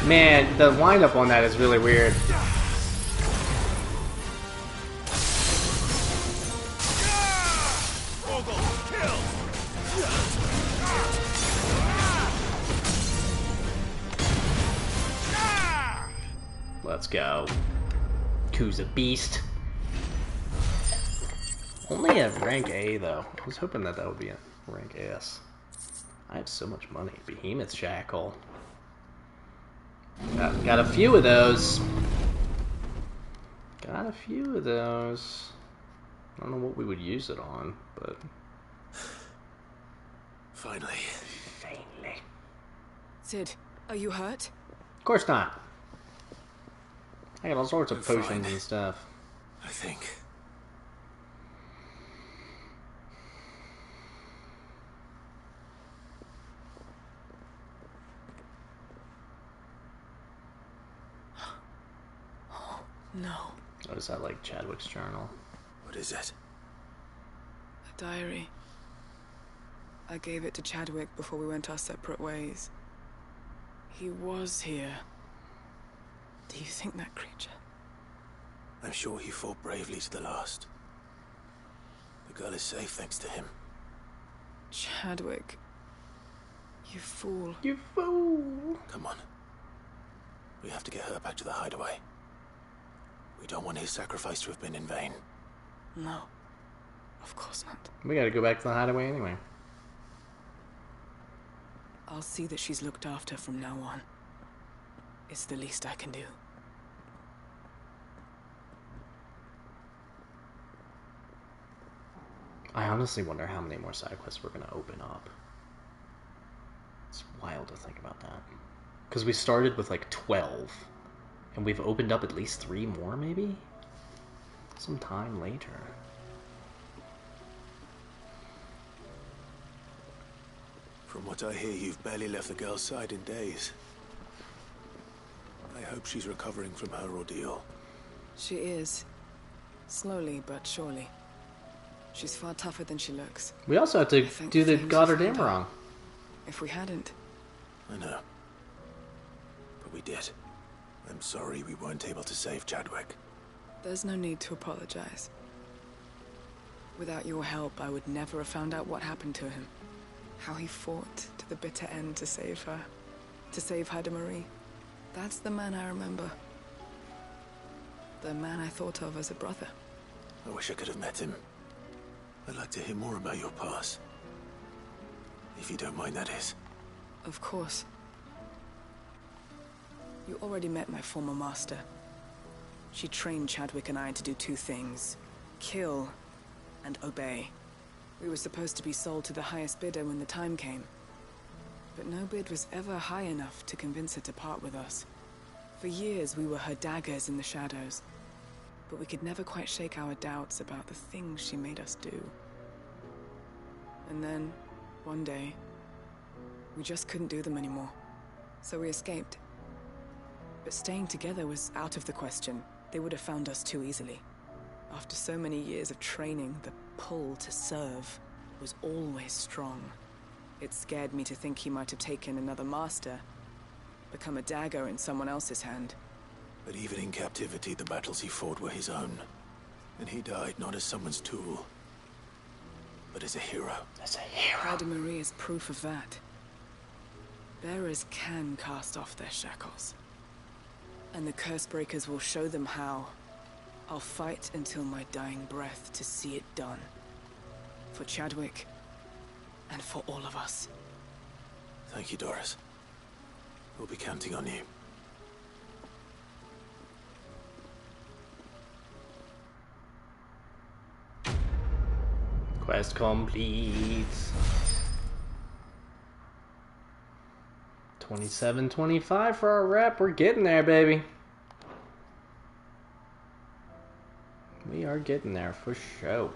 Man, the windup on that is really weird. Let's go. Ku's a beast. Only at rank A though. I was hoping that would be a rank S. I have so much money. Behemoth Shackle. Got a few of those. Got a few of those. I don't know what we would use it on, but... Finally. Finally. Sid, are you hurt? Of course not. I got all sorts of I'm potions fine. and stuff. I think. No. Oh, is that like Chadwick's journal? What is it? A diary. I gave it to Chadwick before we went our separate ways. He was here. Do you think that creature? I'm sure he fought bravely to the last. The girl is safe thanks to him. Chadwick. You fool. You fool. Come on. We have to get her back to the hideaway. We don't want his sacrifice to have been in vain. No. Of course not. We gotta go back to the hideaway anyway. I'll see that she's looked after from now on. It's the least I can do. I honestly wonder how many more side quests we're gonna open up. It's wild to think about that. Because we started with like 12. And we've opened up at least 3 more, maybe? Some time later. From what I hear, you've barely left the girl's side in days. I hope she's recovering from her ordeal. She is. Slowly but surely. She's far tougher than she looks. We also have to do the Goddard wrong. If we hadn't. I know. But we did. I'm sorry we weren't able to save Chadwick. There's no need to apologize. Without your help, I would never have found out what happened to him. How he fought to the bitter end to save her. To save Haida Marie. That's the man I remember. The man I thought of as a brother. I wish I could have met him. I'd like to hear more about your past. If you don't mind, that is. Of course. You already met my former master. She trained Chadwick and I to do 2 things. Kill and obey. We were supposed to be sold to the highest bidder when the time came. But no bid was ever high enough to convince her to part with us. For years we were her daggers in the shadows. But we could never quite shake our doubts about the things she made us do. And then, one day, we just couldn't do them anymore. So we escaped. But staying together was out of the question. They would have found us too easily. After so many years of training, the pull to serve was always strong. It scared me to think he might have taken another master, become a dagger in someone else's hand. But even in captivity, the battles he fought were his own. And he died not as someone's tool, but as a hero. As a hero. Pride Marie is proof of that. Bearers can cast off their shackles. And the Cursebreakers will show them how. I'll fight until my dying breath to see it done. For Chadwick, and for all of us. Thank you, Doris. We'll be counting on you. Quest complete. 27.25 for our rep. We're getting there, baby. We are getting there for sure.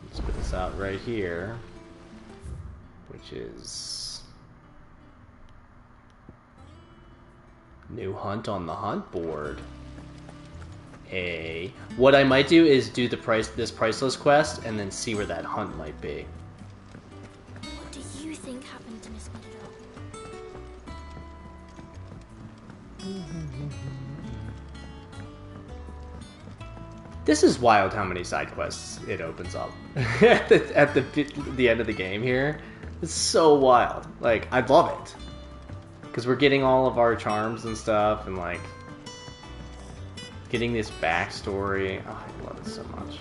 Let's put this out right here, which is new hunt on the hunt board. What I might do is do this priceless quest and then see where that hunt might be. What do you think happened to Miss Meadow? This is wild how many side quests it opens up at the end of the game here. It's so wild. Like, I love it. Because we're getting all of our charms and stuff, and like getting this backstory. Oh, I love it so much.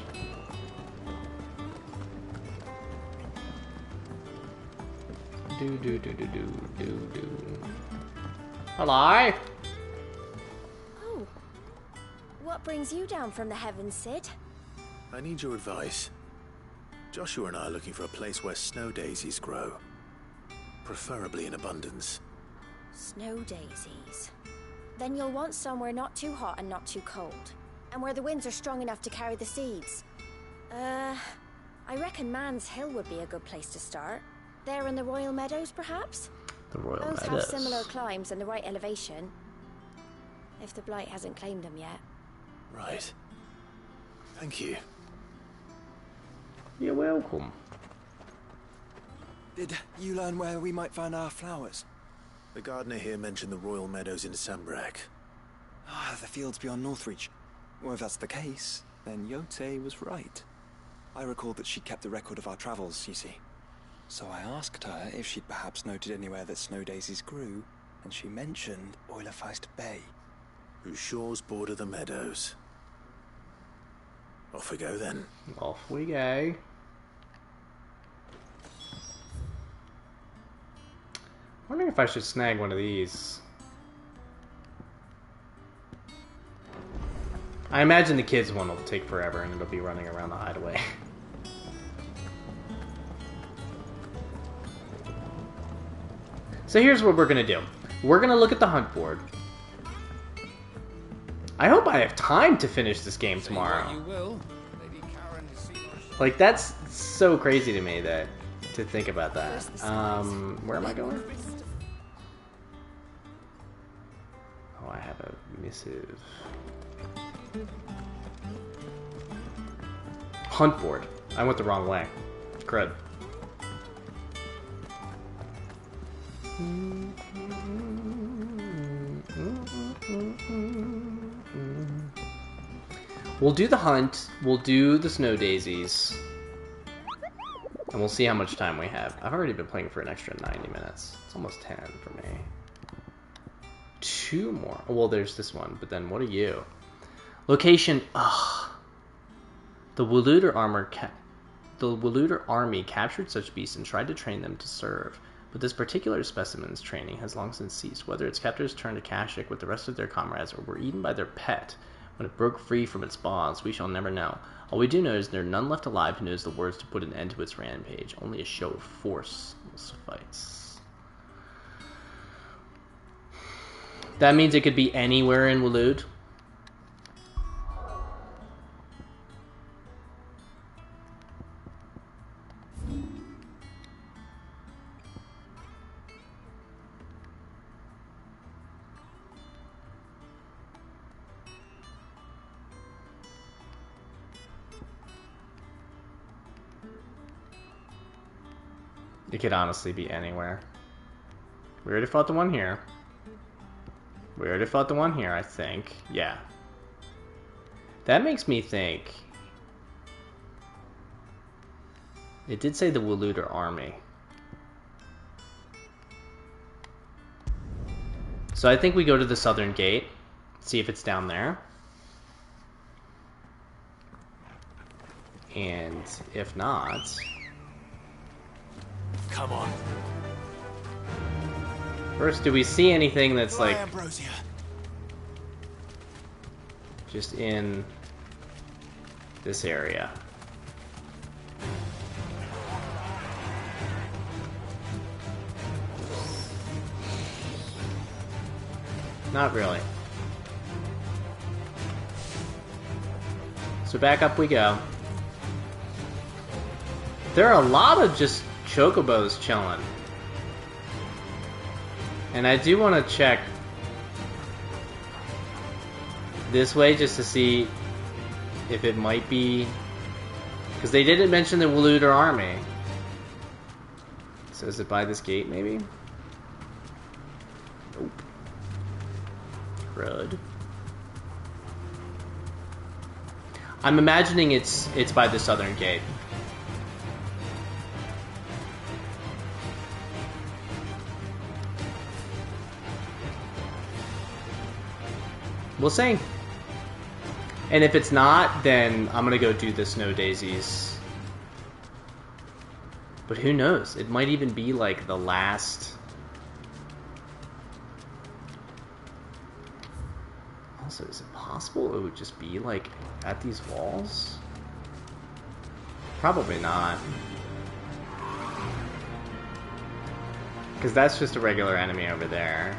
Do. Hello? Oh. What brings you down from the heavens, Sid? I need your advice. Joshua and I are looking for a place where snow daisies grow. Preferably in abundance. Snow daisies. Then you'll want somewhere not too hot and not too cold. And where the winds are strong enough to carry the seeds. I reckon Man's Hill would be a good place to start. There in the Royal Meadows, perhaps? The Royal Both Meadows. have similar climbs and the right elevation. If the Blight hasn't claimed them yet. Right. Thank you. You're welcome. Did you learn where we might find our flowers? The gardener here mentioned the Royal Meadows in Sambrak. Ah, the fields beyond Northreach. Well, if that's the case, then Yote was right. I recalled that she kept a record of our travels, you see. So I asked her if she'd perhaps noted anywhere that snow daisies grew, and she mentioned Oilerfeist Bay. Whose shores border the meadows. Off we go then. Off we go. Wondering if I should snag one of these. I imagine the kids one will take forever and it'll be running around the hideaway. So here's what we're gonna do. We're gonna look at the hunt board. I hope I have time to finish this game tomorrow. Like, that's so crazy to me to think about that. Where am I going? Oh, I have a missive. Hunt board. I went the wrong way. Crud. We'll do the hunt, we'll do the snow daisies, and we'll see how much time we have. I've already been playing for an extra 90 minutes. It's almost 10 for me. 2 more. Oh, well, there's this one, but then what are you? Location. Ugh. The Wuluder army captured such beasts and tried to train them to serve. But this particular specimen's training has long since ceased. Whether its captors turned to Kashyyyk with the rest of their comrades or were eaten by their pet when it broke free from its bonds, we shall never know. All we do know is there are none left alive who knows the words to put an end to its rampage. Only a show of force will suffice. That means it could be anywhere in Wulude. It could honestly be anywhere. We already fought the one here. We already fought the one here, I think. Yeah. That makes me think... It did say the Waluder army. So I think we go to the southern gate. See if it's down there. And if not... Come on. First, do we see anything that's like... Ambrosia. Just in this area? Not really. So back up we go. There are a lot of just chocobos chilling. And I do want to check this way just to see if it might be... Because they didn't mention the Waluder army. So is it by this gate, maybe? Nope. Crud. I'm imagining it's by the southern gate. We'll see. And if it's not, then I'm gonna go do the snow daisies. But who knows? It might even be like the last... Also, is it possible it would just be like at these walls? Probably not. Because that's just a regular enemy over there.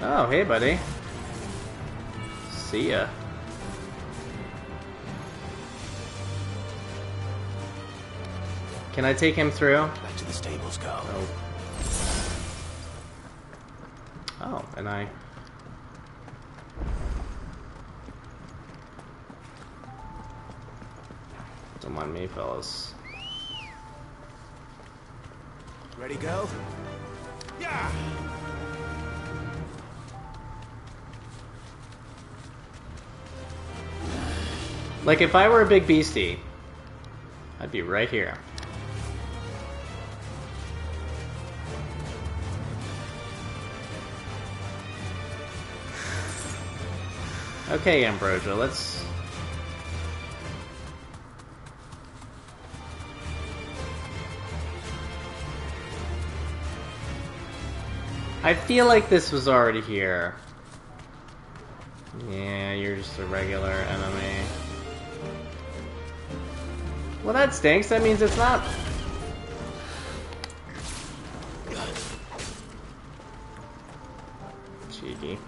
Oh, hey, buddy. See ya. Can I take him through? Back to the stables go. Oh. Oh, and I... Don't mind me, fellas. Ready, go? Yeah! Like, if I were a big beastie, I'd be right here. Okay, Ambrosia, let's... I feel like this was already here. Yeah, you're just a regular enemy. Well, that stinks. That means it's not... Cheeky.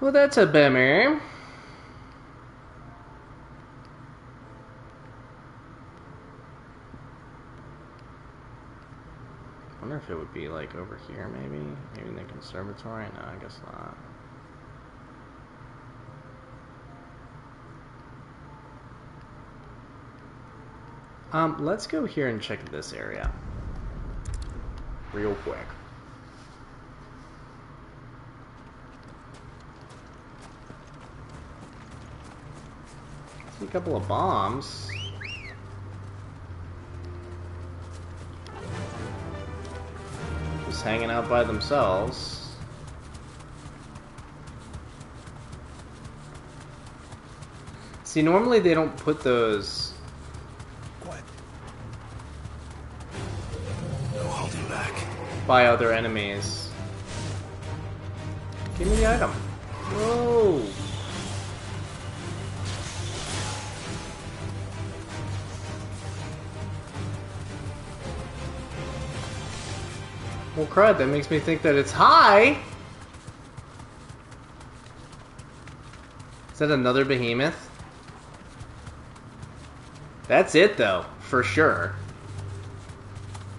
Well, that's a bummer. I wonder if it would be like over here, maybe? Maybe in the conservatory? No, I guess not. Let's go here and check this area. Real quick. See a couple of bombs. Just hanging out by themselves. See, normally they don't put those... by other enemies. Give me the item. Whoa! Well, crud, that makes me think that it's high! Is that another behemoth? That's it, though, for sure.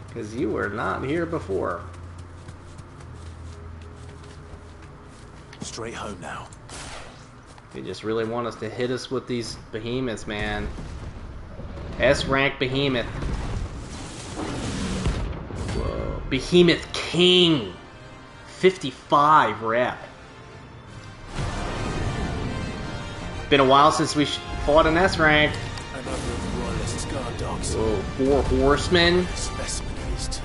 Because you were not here before. Straight home now. They just really want us to hit us with these behemoths, man. S-rank behemoth. Whoa. Behemoth King. 55 rep. Been a while since we fought an S-rank. Another of the royalist guard dogs. Whoa, 4 horsemen. Specimen of these two.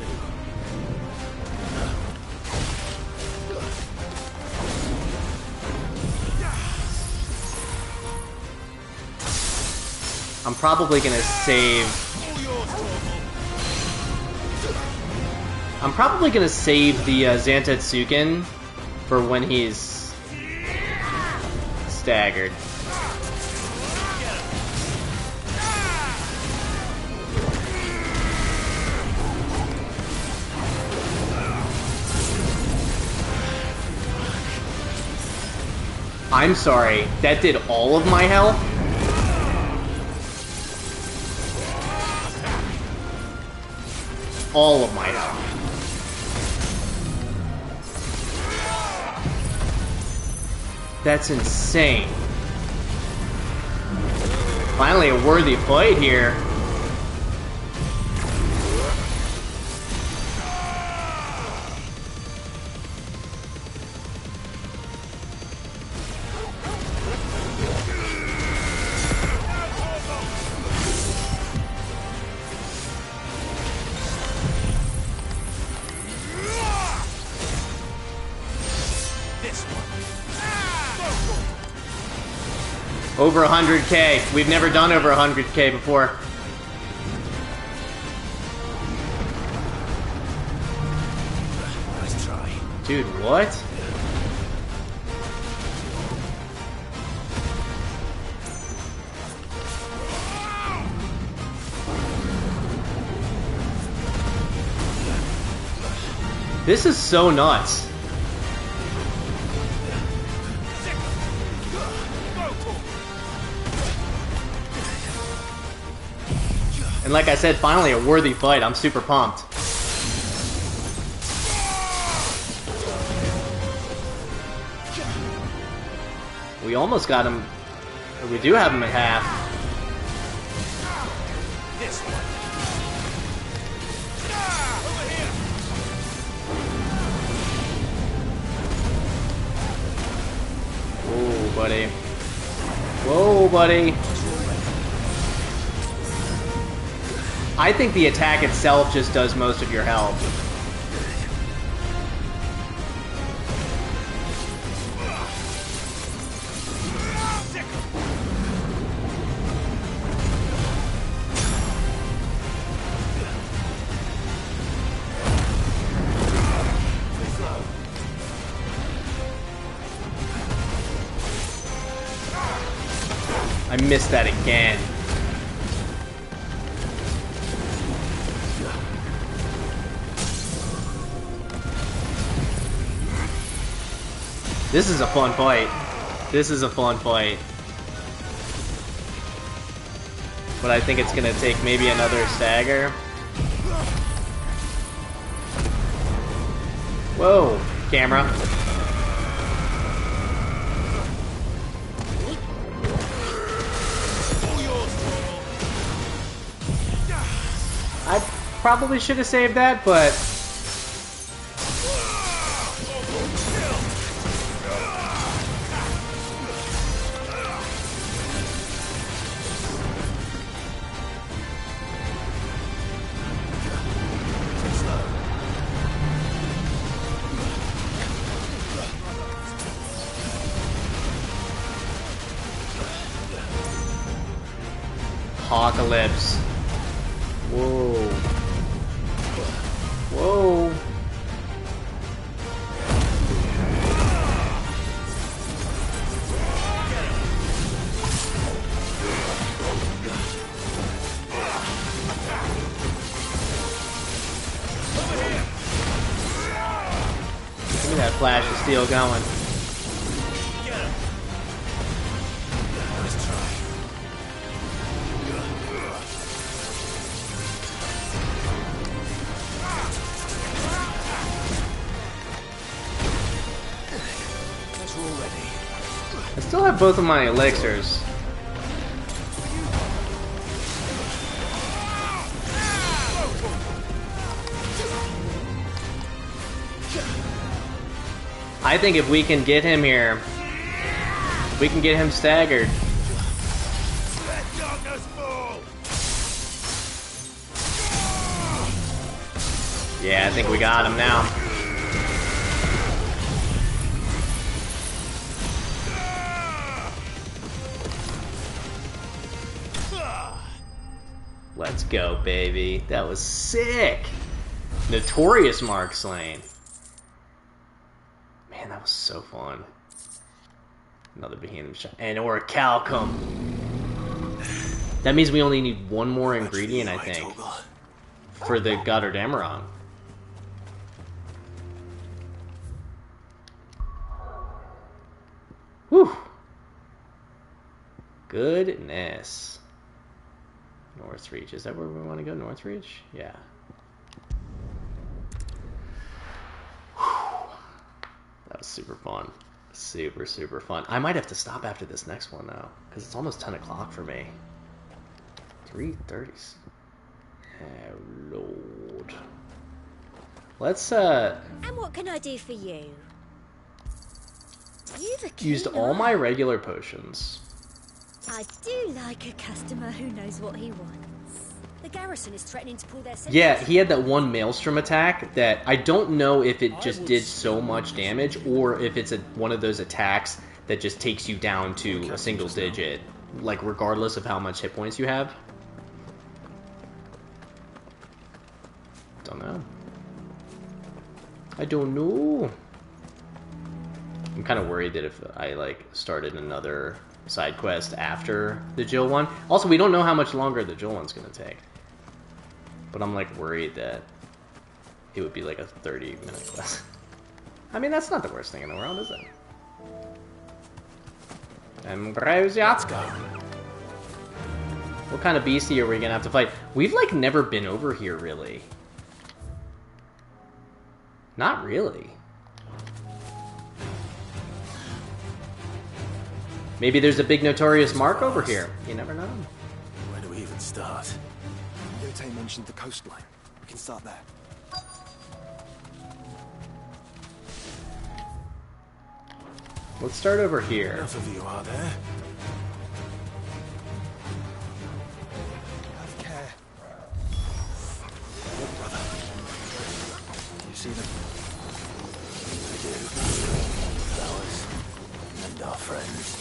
I'm probably gonna save... I'm probably gonna save the Zantetsuken for when he's staggered. I'm sorry, that did all of my health? All of my health. That's insane. Finally a worthy fight here. Over 100k. We've never done over 100k before. Nice try. Dude, what? This is so nuts. And like I said, finally a worthy fight. I'm super pumped. We almost got him. We do have him at half. Whoa, buddy. Whoa, buddy. I think the attack itself just does most of your health. I missed that again. This is a fun fight. This is a fun fight. But I think it's gonna take maybe another stagger. Whoa, camera. I probably should have saved that, but... Apocalypse. Whoa. Whoa. Look at that flash of steel going. I still have both of my elixirs. I think if we can get him here, we can get him staggered. Yeah, I think we got him now. Let's go, baby. That was sick. Notorious Mark Slain. Man, that was so fun. Another behemoth shot. And orichalcum. That means we only need one more ingredient, I think, for the Goddard Emerald. Whew. Goodness. Northreach. Is that where we want to go? Northreach? Yeah. Whew. That was super fun. Super, super fun. I might have to stop after this next one, though, because it's almost 10 o'clock for me. 3:30. Oh, Lord. Let's, And what can I do for you? You've used all my regular potions. I do like a customer who knows what he wants. The garrison is threatening to pull their... Yeah, he had that one Maelstrom attack that I don't know if it just did so much damage or if it's one of those attacks that just takes you down to a single digit, like regardless of how much hit points you have. Don't know. I don't know. I'm kind of worried that if I like started another side quest after the Jill one. Also, we don't know how much longer the Jill one's gonna take. But I'm like worried that it would be like a 30-minute quest. I mean, that's not the worst thing in the world, is it? Ambrosia. Let's go. What kind of beastie are we gonna have to fight? We've like never been over here, really. Not really. Maybe there's a big notorious Mark over here. You never know. Where do we even start? Yote mentioned the coastline. We can start there. Let's start over here. Enough of you, are there? Have care. Look, brother. You see them? I do. Ours and our friends.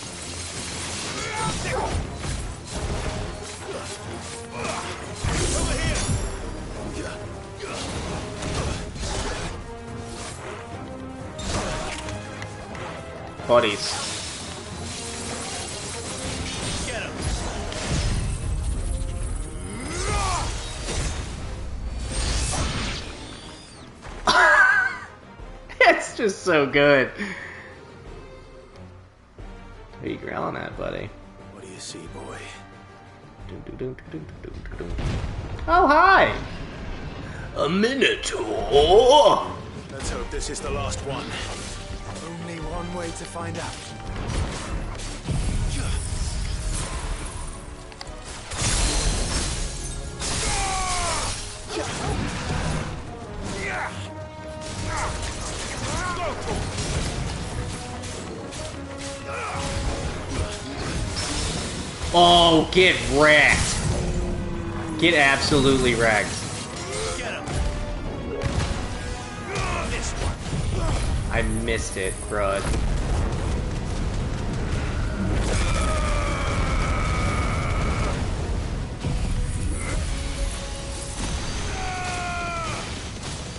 Over here! Bodies. Get him! It's just so good. What are you growling at, buddy? What do you see, boy? Oh, hi! A Minotaur! Let's hope this is the last one. Only one way to find out. Oh, get wrecked! Get absolutely wrecked. I missed it, bruh.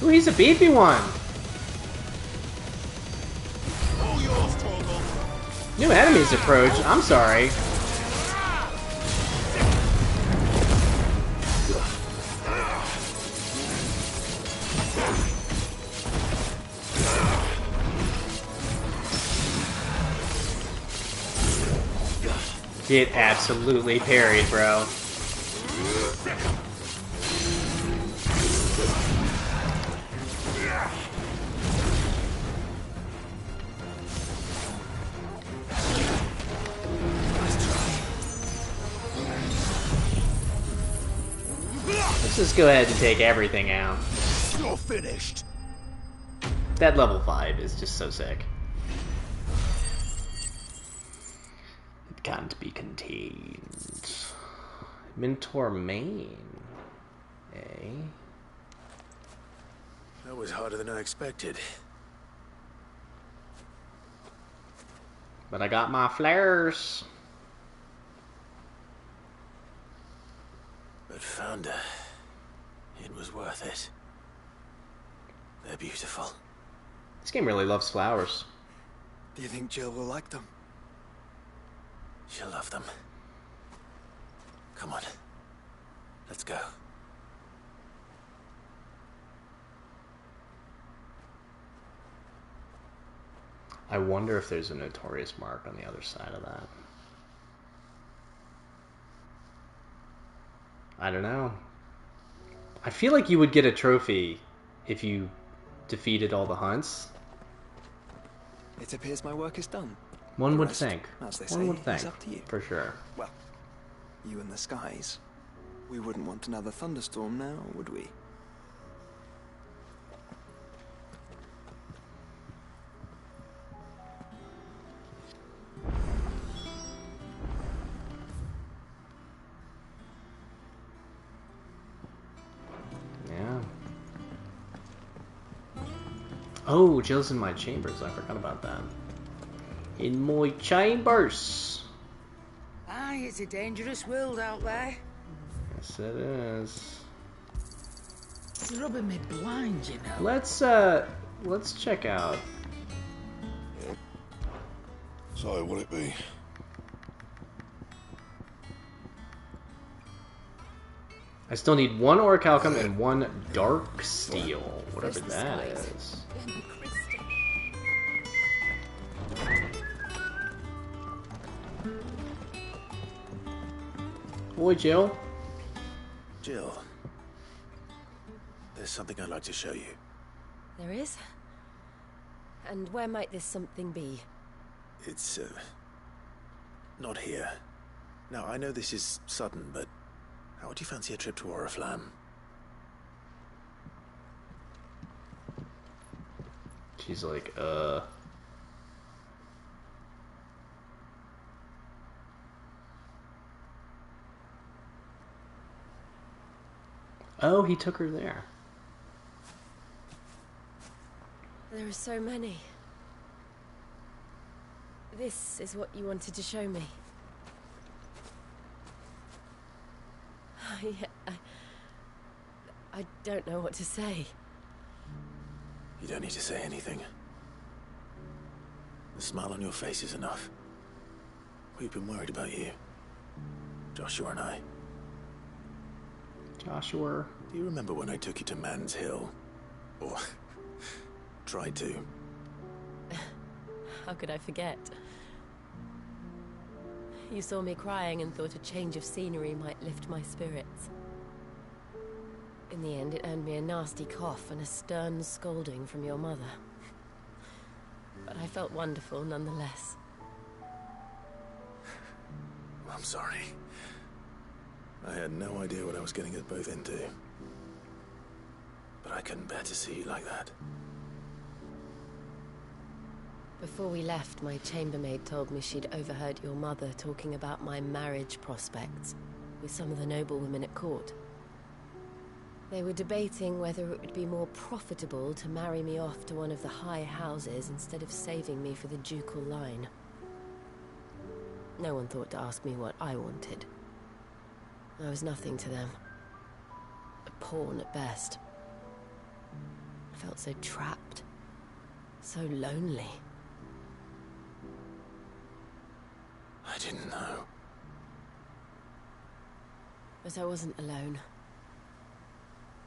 Ooh, he's a beefy one. New enemies approach. I'm sorry. Get absolutely parried, bro. Let's just go ahead and take everything out. You're finished. That level 5 is just so sick. It can't be contained. Mentor main. Eh? That was harder than I expected. But I got my flares. But Founder, it was worth it. They're beautiful. This game really loves flowers. Do you think Jill will like them? She'll love them. Come on. Let's go. I wonder if there's a notorious mark on the other side of that. I don't know. I feel like you would get a trophy if you defeated all the hunts. It appears my work is done. One The would rest, think. as they One say, would think. is up to you. For sure. Well, you and the skies. We wouldn't want another thunderstorm now, would we? Yeah. Oh, Jill's in my chambers. I forgot about that. In my chambers. Aye, it's a dangerous world out there. Yes, it is. It's rubbing me blind, you know. Let's check out. So, will it be? I still need one orichalcum and one dark steel, whatever that is. Boy, Jill. Jill, there's something I'd like to show you. There is? And where might this something be? It's, not here. Now, I know this is sudden, but how would you fancy a trip to Oriflamme? She's like, Oh, he took her there. There are so many. This is what you wanted to show me. I don't know what to say. You don't need to say anything. The smile on your face is enough. We've been worried about you. Joshua and I. Joshua. Do you remember when I took you to Man's Hill? Or tried to? How could I forget? You saw me crying and thought a change of scenery might lift my spirits. In the end, it earned me a nasty cough and a stern scolding from your mother. But I felt wonderful nonetheless. I'm sorry. I had no idea what I was getting us both into. But I couldn't bear to see you like that. Before we left, my chambermaid told me she'd overheard your mother talking about my marriage prospects with some of the noblewomen at court. They were debating whether it would be more profitable to marry me off to one of the high houses instead of saving me for the ducal line. No one thought to ask me what I wanted. I was nothing to them. A pawn at best. I felt so trapped. So lonely. I didn't know. But I wasn't alone.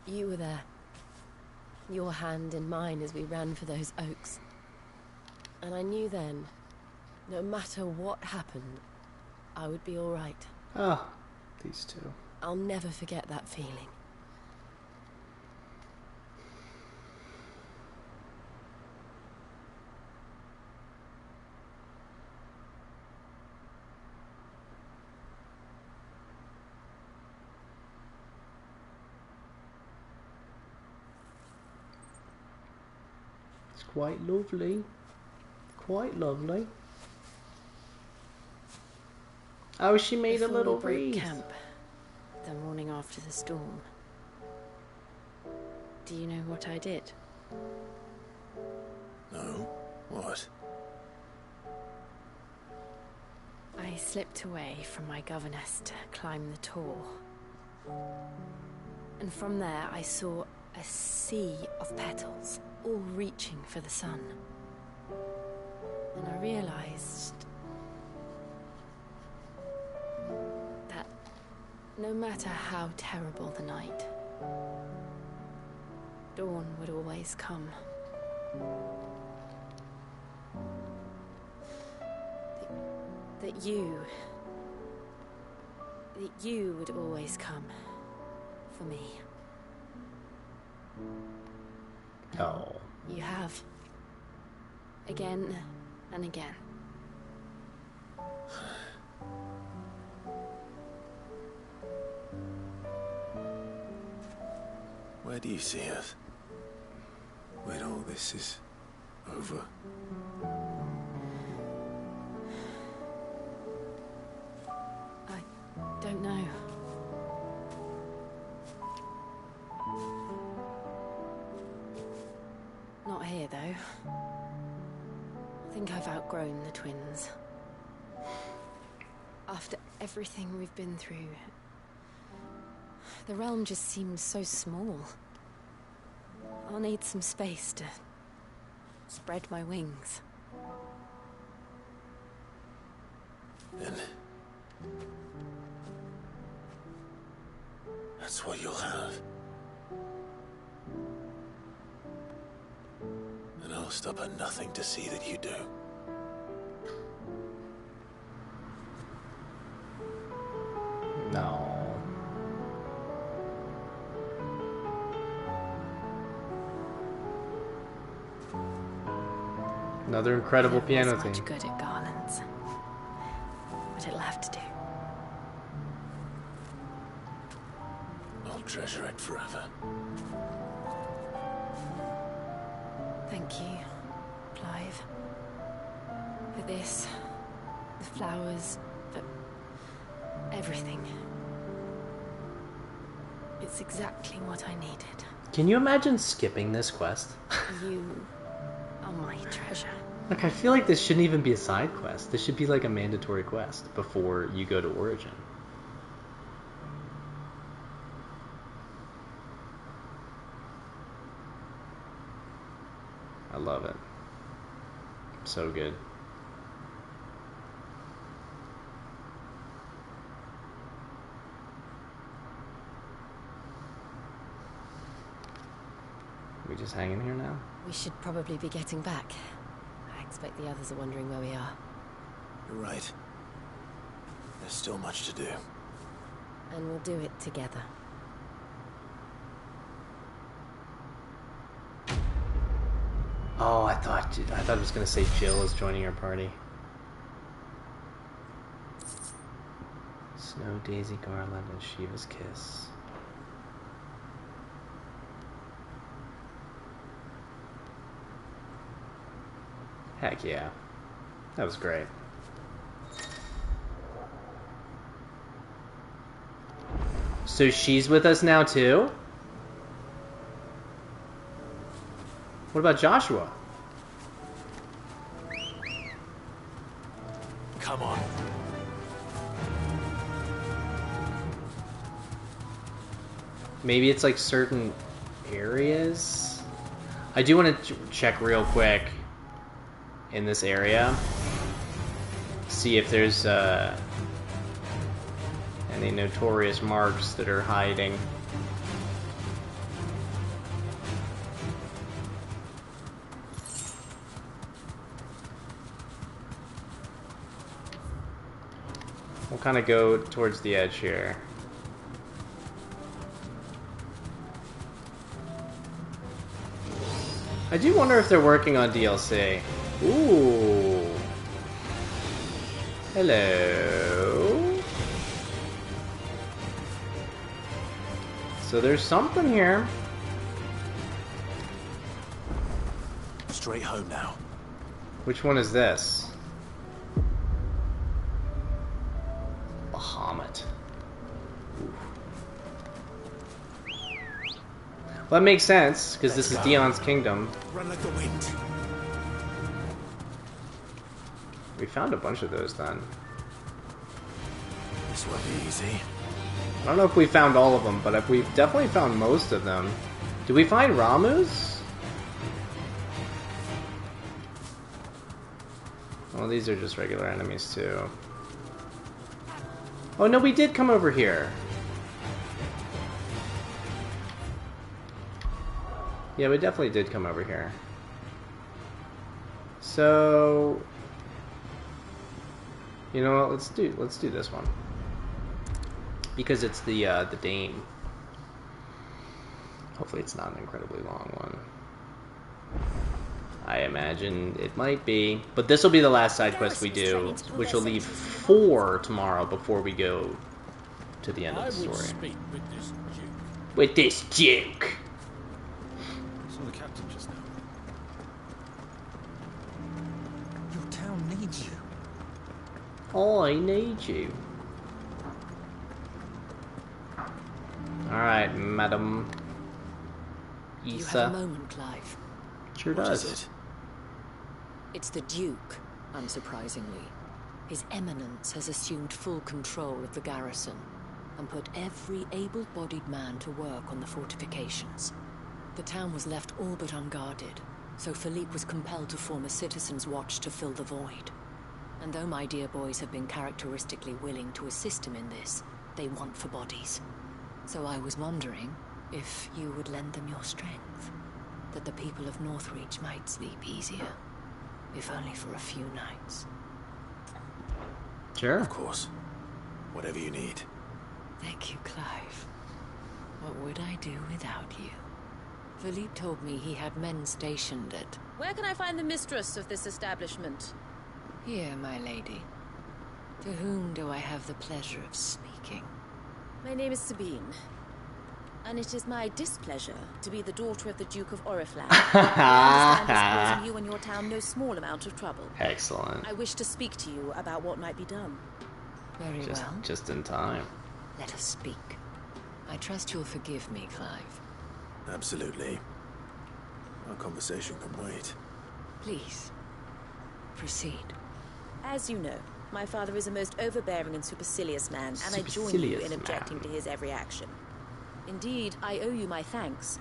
You were there. Your hand in mine as we ran for those oaks. And I knew then, no matter what happened, I would be all right. Oh, these two. I'll never forget that feeling. It's quite lovely. Quite lovely. Oh, she made a little wreath. Camp the morning after the storm. Do you know what I did? No? What? I slipped away from my governess to climb the tor. And from there I saw a sea of petals, all reaching for the sun. And I realized that no matter how terrible the night, dawn would always come. That you would always come for me. Oh. You have. Again and again. Where do you see us? When all this is over? I don't know. Not here, though. I think I've outgrown the twins. After everything we've been through, the realm just seems so small. I'll need some space to spread my wings. Then that's what you'll have. And I'll stop at nothing to see that you do. No. Another incredible piano theme. Much good at garlands, but it'll have to do. I'll treasure it forever. Thank you, Clive. For this, the flowers, for everything. It's exactly what I needed. Can you imagine skipping this quest? You are my treasure. Like, I feel like this shouldn't even be a side quest. This should be like a mandatory quest before you go to Origin. I love it. So good. We just hanging here now? We should probably be getting back. I expect the others are wondering where we are. You're right. There's still much to do. And we'll do it together. Oh, I thought it was gonna say Jill is joining our party. Snow, Daisy, Garland, and Shiva's kiss. Heck yeah. That was great. So she's with us now too? What about Joshua? Come on. Maybe it's like certain areas? I do want to check real quick in this area. See if there's any notorious marks that are hiding. We'll kind of go towards the edge here. I do wonder if they're working on DLC. Ooh. Hello. So there's something here. Straight home now. Which one is this? Bahamut. Ooh. Well, that makes sense, because this is Dion's kingdom. Run like the wind. We found a bunch of those then. This won't be easy. I don't know if we found all of them, but we've definitely found most of them. Did we find Ramu's? Well, these are just regular enemies too. Oh no, we did come over here. Yeah, we definitely did come over here. So, you know what? Let's do this one because it's the Dane. Hopefully, it's not an incredibly long one. I imagine it might be, but this will be the last side quest we do, which will leave 4 tomorrow before we go to the end of the story. Speak with this Duke. With this Duke. I saw the captain just now. Your town needs you. I need you. Alright, madam. You Issa. have a moment, Clive. Sure What does. is it? It's the Duke, unsurprisingly. His Eminence has assumed full control of the garrison and put every able-bodied man to work on the fortifications. The town was left all but unguarded, so Philippe was compelled to form a citizens' watch to fill the void. And though my dear boys have been characteristically willing to assist him in this, they want for bodies. So I was wondering if you would lend them your strength, that the people of Northreach might sleep easier, if only for a few nights. Sure. Of course. Whatever you need. Thank you, Clive. What would I do without you? Philippe told me he had men stationed at... Where can I find the mistress of this establishment? Here, my lady. To whom do I have the pleasure of speaking? My name is Sabine. And it is my displeasure to be the daughter of the Duke of Oriflamme. I understand this causing you and your town no small amount of trouble. Excellent. I wish to speak to you about what might be done. Very well. Just in time. Let us speak. I trust you'll forgive me, Clive. Absolutely. Our conversation can wait. Please, proceed. As you know, my father is a most overbearing and supercilious man, and I join you in objecting to his every action. Indeed, I owe you my thanks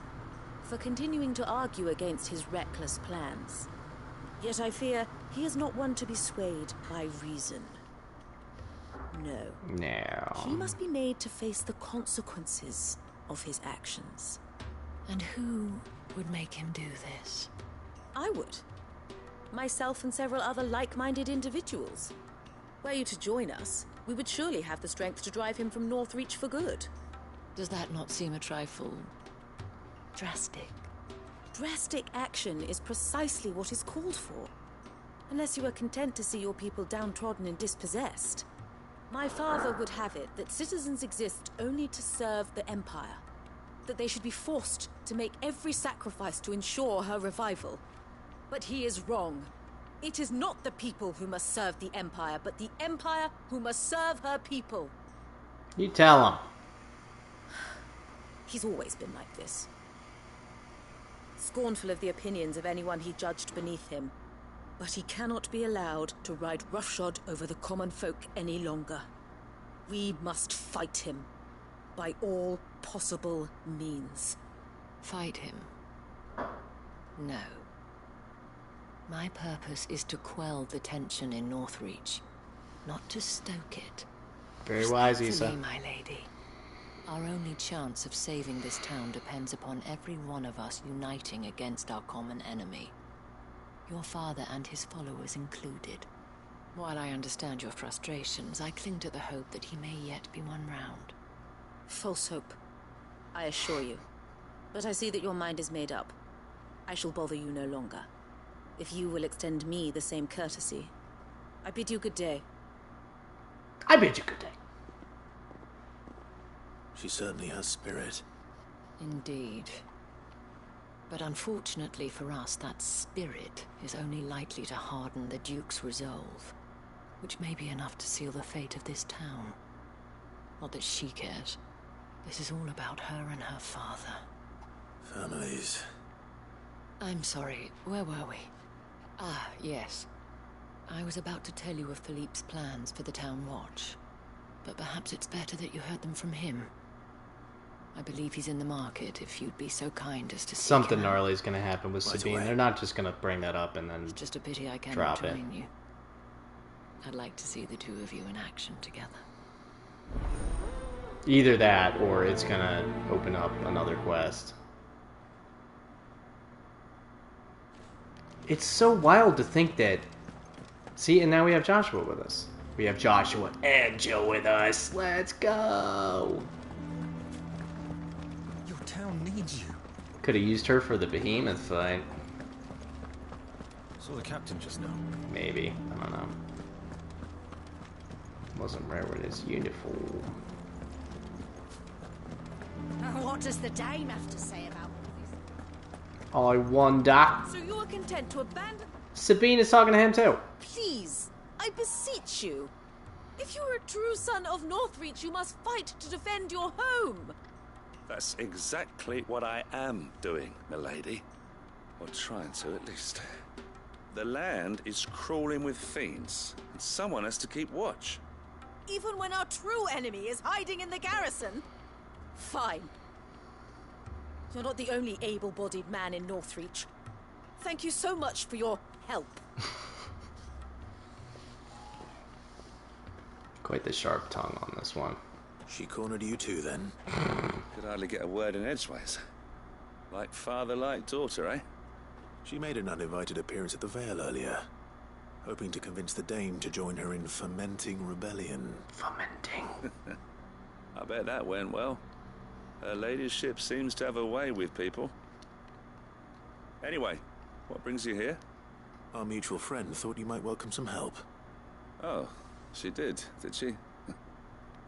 for continuing to argue against his reckless plans. Yet I fear he is not one to be swayed by reason. No. No. He must be made to face the consequences of his actions. And who would make him do this? I would. Myself and several other like-minded individuals. Were you to join us, we would surely have the strength to drive him from Northreach for good. Does that not seem a trifle... drastic? Drastic action is precisely what is called for. Unless you are content to see your people downtrodden and dispossessed. My father would have it that citizens exist only to serve the Empire. That they should be forced to make every sacrifice to ensure her revival. But he is wrong. It is not the people who must serve the Empire, but the Empire who must serve her people. You tell him. He's always been like this. Scornful of the opinions of anyone he judged beneath him. But he cannot be allowed to ride roughshod over the common folk any longer. We must fight him. By all possible means. Fight him? No. My purpose is to quell the tension in Northreach, not to stoke it. Very wise, Issa. Respectfully, my lady. Our only chance of saving this town depends upon every one of us uniting against our common enemy. Your father and his followers included. While I understand your frustrations, I cling to the hope that he may yet be won round. False hope, I assure you. But I see that your mind is made up. I shall bother you no longer. If you will extend me the same courtesy, I bid you good day. I bid you good day. She certainly has spirit. Indeed. But unfortunately for us, that spirit is only likely to harden the Duke's resolve, which may be enough to seal the fate of this town. Not that she cares. This is all about her and her father. Families. I'm sorry, where were we? Ah, yes. I was about to tell you of Philippe's plans for the town watch, but perhaps it's better that you heard them from him. I believe he's in the market, if you'd be so kind as to see Something gnarly is going to happen with Sabine. away. They're not just going to bring that up and then It's just a pity I cannot drop it. join you. I'd like to see the two of you in action together. Either that, or it's going to open up another quest. It's so wild to think that... See, and now we have Joshua with us. We have Joshua and Jill with us. Let's go! Your town needs you. Could have used her for the behemoth fight. Saw the captain just now. Maybe. I don't know. Wasn't wearing his uniform. What does the dame have to say about all I wonder. So you are content to abandon... Sabine is talking to him too. Please, I beseech you. If you are a true son of Northreach, you must fight to defend your home. That's exactly what I am doing, milady. Or trying to, at least. The land is crawling with fiends, and someone has to keep watch. Even when our true enemy is hiding in the garrison? Fine. You're not the only able-bodied man in Northreach. Thank you so much for your help. Quite the sharp tongue on this one. She cornered you too, then? Could hardly get a word in edgeways. Like father, like daughter, eh? She made an uninvited appearance at the Vale earlier, hoping to convince the Dame to join her in fomenting rebellion. Fomenting? I bet that went well. Her ladyship seems to have a way with people. Anyway, what brings you here? Our mutual friend thought you might welcome some help. Oh, she did she?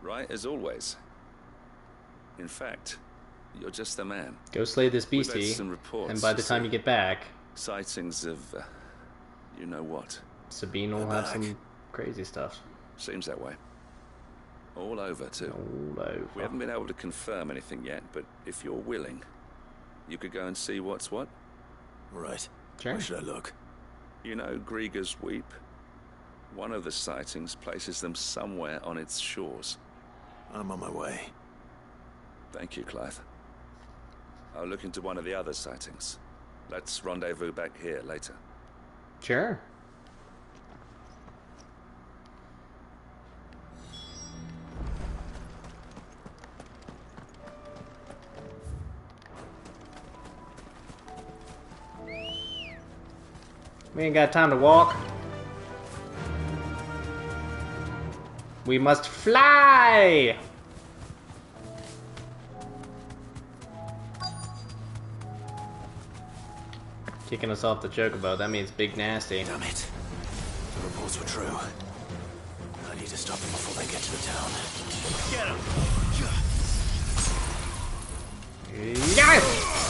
Right as always. In fact, you're just the man. Go slay this We've had beastie, some reports, and by the time you get back... Sightings of, you know what. Sabine will have some crazy stuff. Seems that way. All over, too. All over. We haven't been able to confirm anything yet, but if you're willing, you could go and see what's what. Right. Sure. Where should I look? You know Grieger's Weep? One of the sightings places them somewhere on its shores. I'm on my way. Thank you, Clive. I'll look into one of the other sightings. Let's rendezvous back here later. Sure. We ain't got time to walk. We must fly! Kicking us off the chocobo, that means big nasty. Damn it. The reports were true. I need to stop them before they get to the town. Get him! Yes!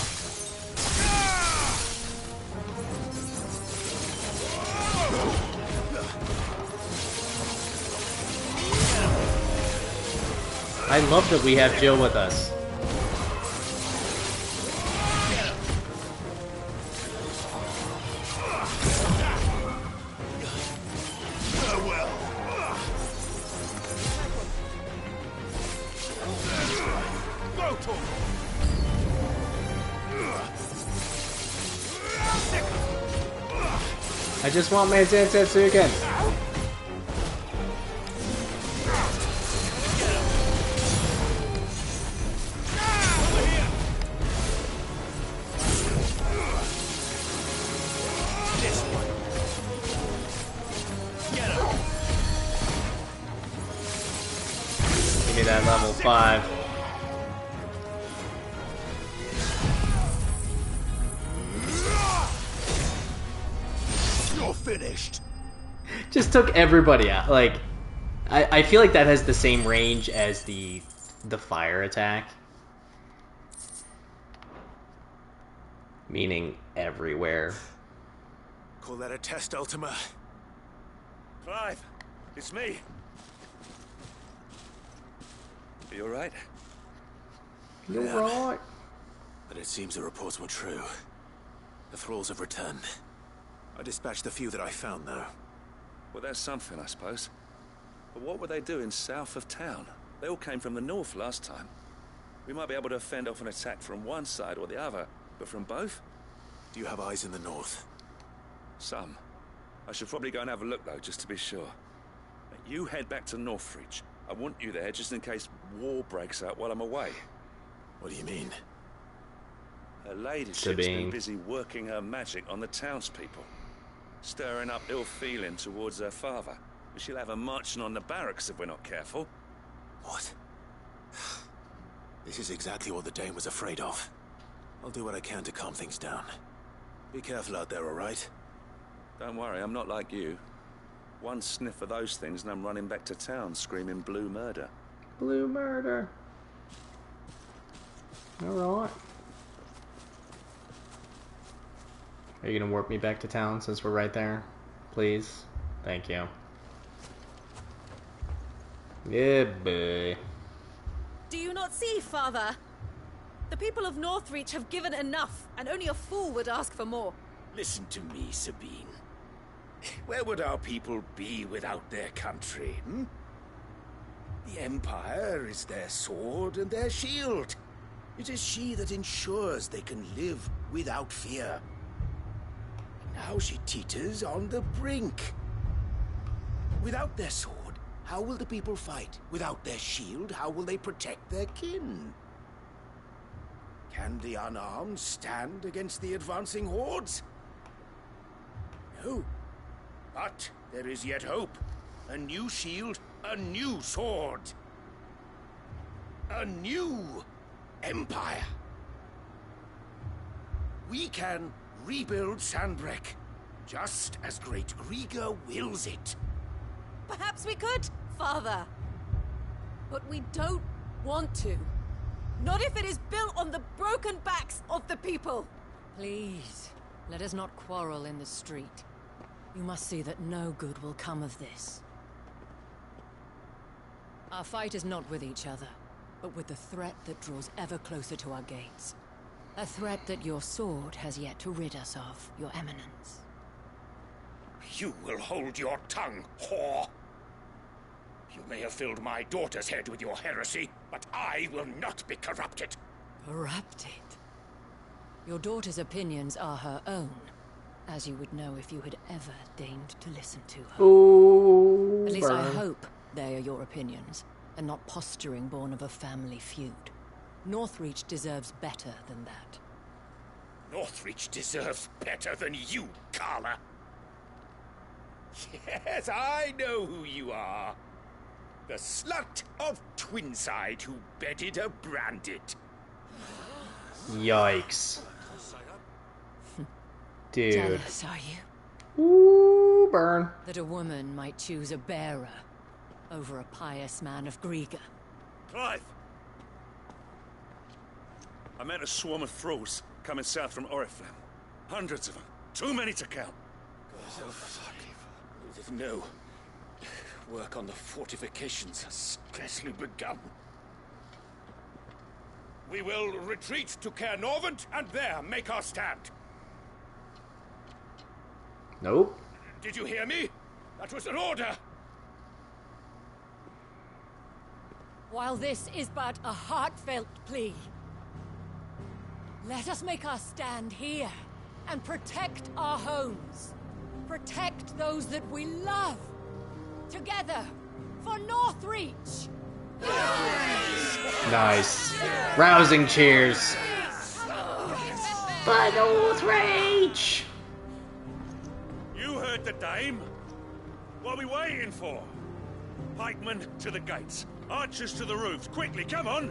I love that we have Jill with us. I just want my Zansetsu again. Give me that level 5. You're finished. Just took everybody out. Like, I feel like that has the same range as the fire attack. Meaning everywhere. Call that a test, Ultima? Clive, it's me. Are you alright? You're right. But it seems the reports were true. The thralls have returned. I dispatched the few that I found, though. Well, that's something, I suppose. But what were they doing south of town? They all came from the north last time. We might be able to fend off an attack from one side or the other, but from both? Do you have eyes in the north? Some. I should probably go and have a look, though, just to be sure. You head back to Northreach. I want you there just in case war breaks out while I'm away. What do you mean? Her ladyship's been busy working her magic on the townspeople. Stirring up ill feeling towards her father. She'll have her marching on the barracks if we're not careful. What? This is exactly what the Dame was afraid of. I'll do what I can to calm things down. Be careful out there, all right? Don't worry, I'm not like you. One sniff of those things and I'm running back to town screaming blue murder. Blue murder. Alright. Are you gonna warp me back to town since we're right there? Please? Thank you. Yeah, boy. Do you not see, Father? The people of Northreach have given enough, and only a fool would ask for more. Listen to me, Sabine. Where would our people be without their country, hmm? The Empire is their sword and their shield. It is she that ensures they can live without fear. Now she teeters on the brink. Without their sword, how will the people fight? Without their shield, how will they protect their kin? Can the unarmed stand against the advancing hordes? No. But there is yet hope. A new shield, a new sword. A new empire. We can rebuild Sandbreck, just as great Griga wills it. Perhaps we could, Father. But we don't want to. Not if it is built on the broken backs of the people. Please, let us not quarrel in the street. You must see that no good will come of this. Our fight is not with each other, but with the threat that draws ever closer to our gates. A threat that your sword has yet to rid us of, Your Eminence. You will hold your tongue, whore. You may have filled my daughter's head with your heresy, but I will not be corrupted. Corrupted? Your daughter's opinions are her own, as you would know if you had ever deigned to listen to her. Ooh, At least I burn. hope they are your opinions, and not posturing born of a family feud. Northreach deserves better than that. Northreach deserves better than you, Carla. Yes, I know who you are. The slut of Twinside who bedded a branded. Yikes. Dude. Jealous, are you? Ooh, burn. That a woman might choose a bearer over a pious man of Griga. Clive! I met a swarm of thralls coming south from Oriflamme. Hundreds of them. Too many to count. No. Work on the fortifications has scarcely begun. We will retreat to Caer Norvent and there make our stand. Nope. Did you hear me? That was an order. While this is but a heartfelt plea, let us make our stand here and protect our homes. Protect those that we love. Together, for Northreach! Nice. Rousing cheers. For Northreach! You heard the Dame. What are we waiting for? Pikemen to the gates. Archers to the roofs. Quickly, come on!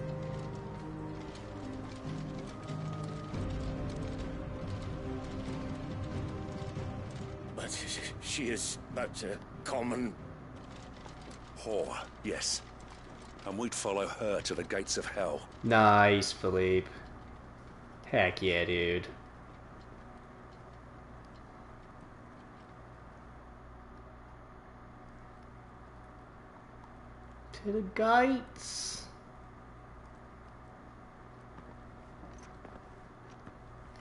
But she is but a common... whore, yes. And we'd follow her to the gates of hell. Nice, Philippe. Heck yeah, dude. To the gates.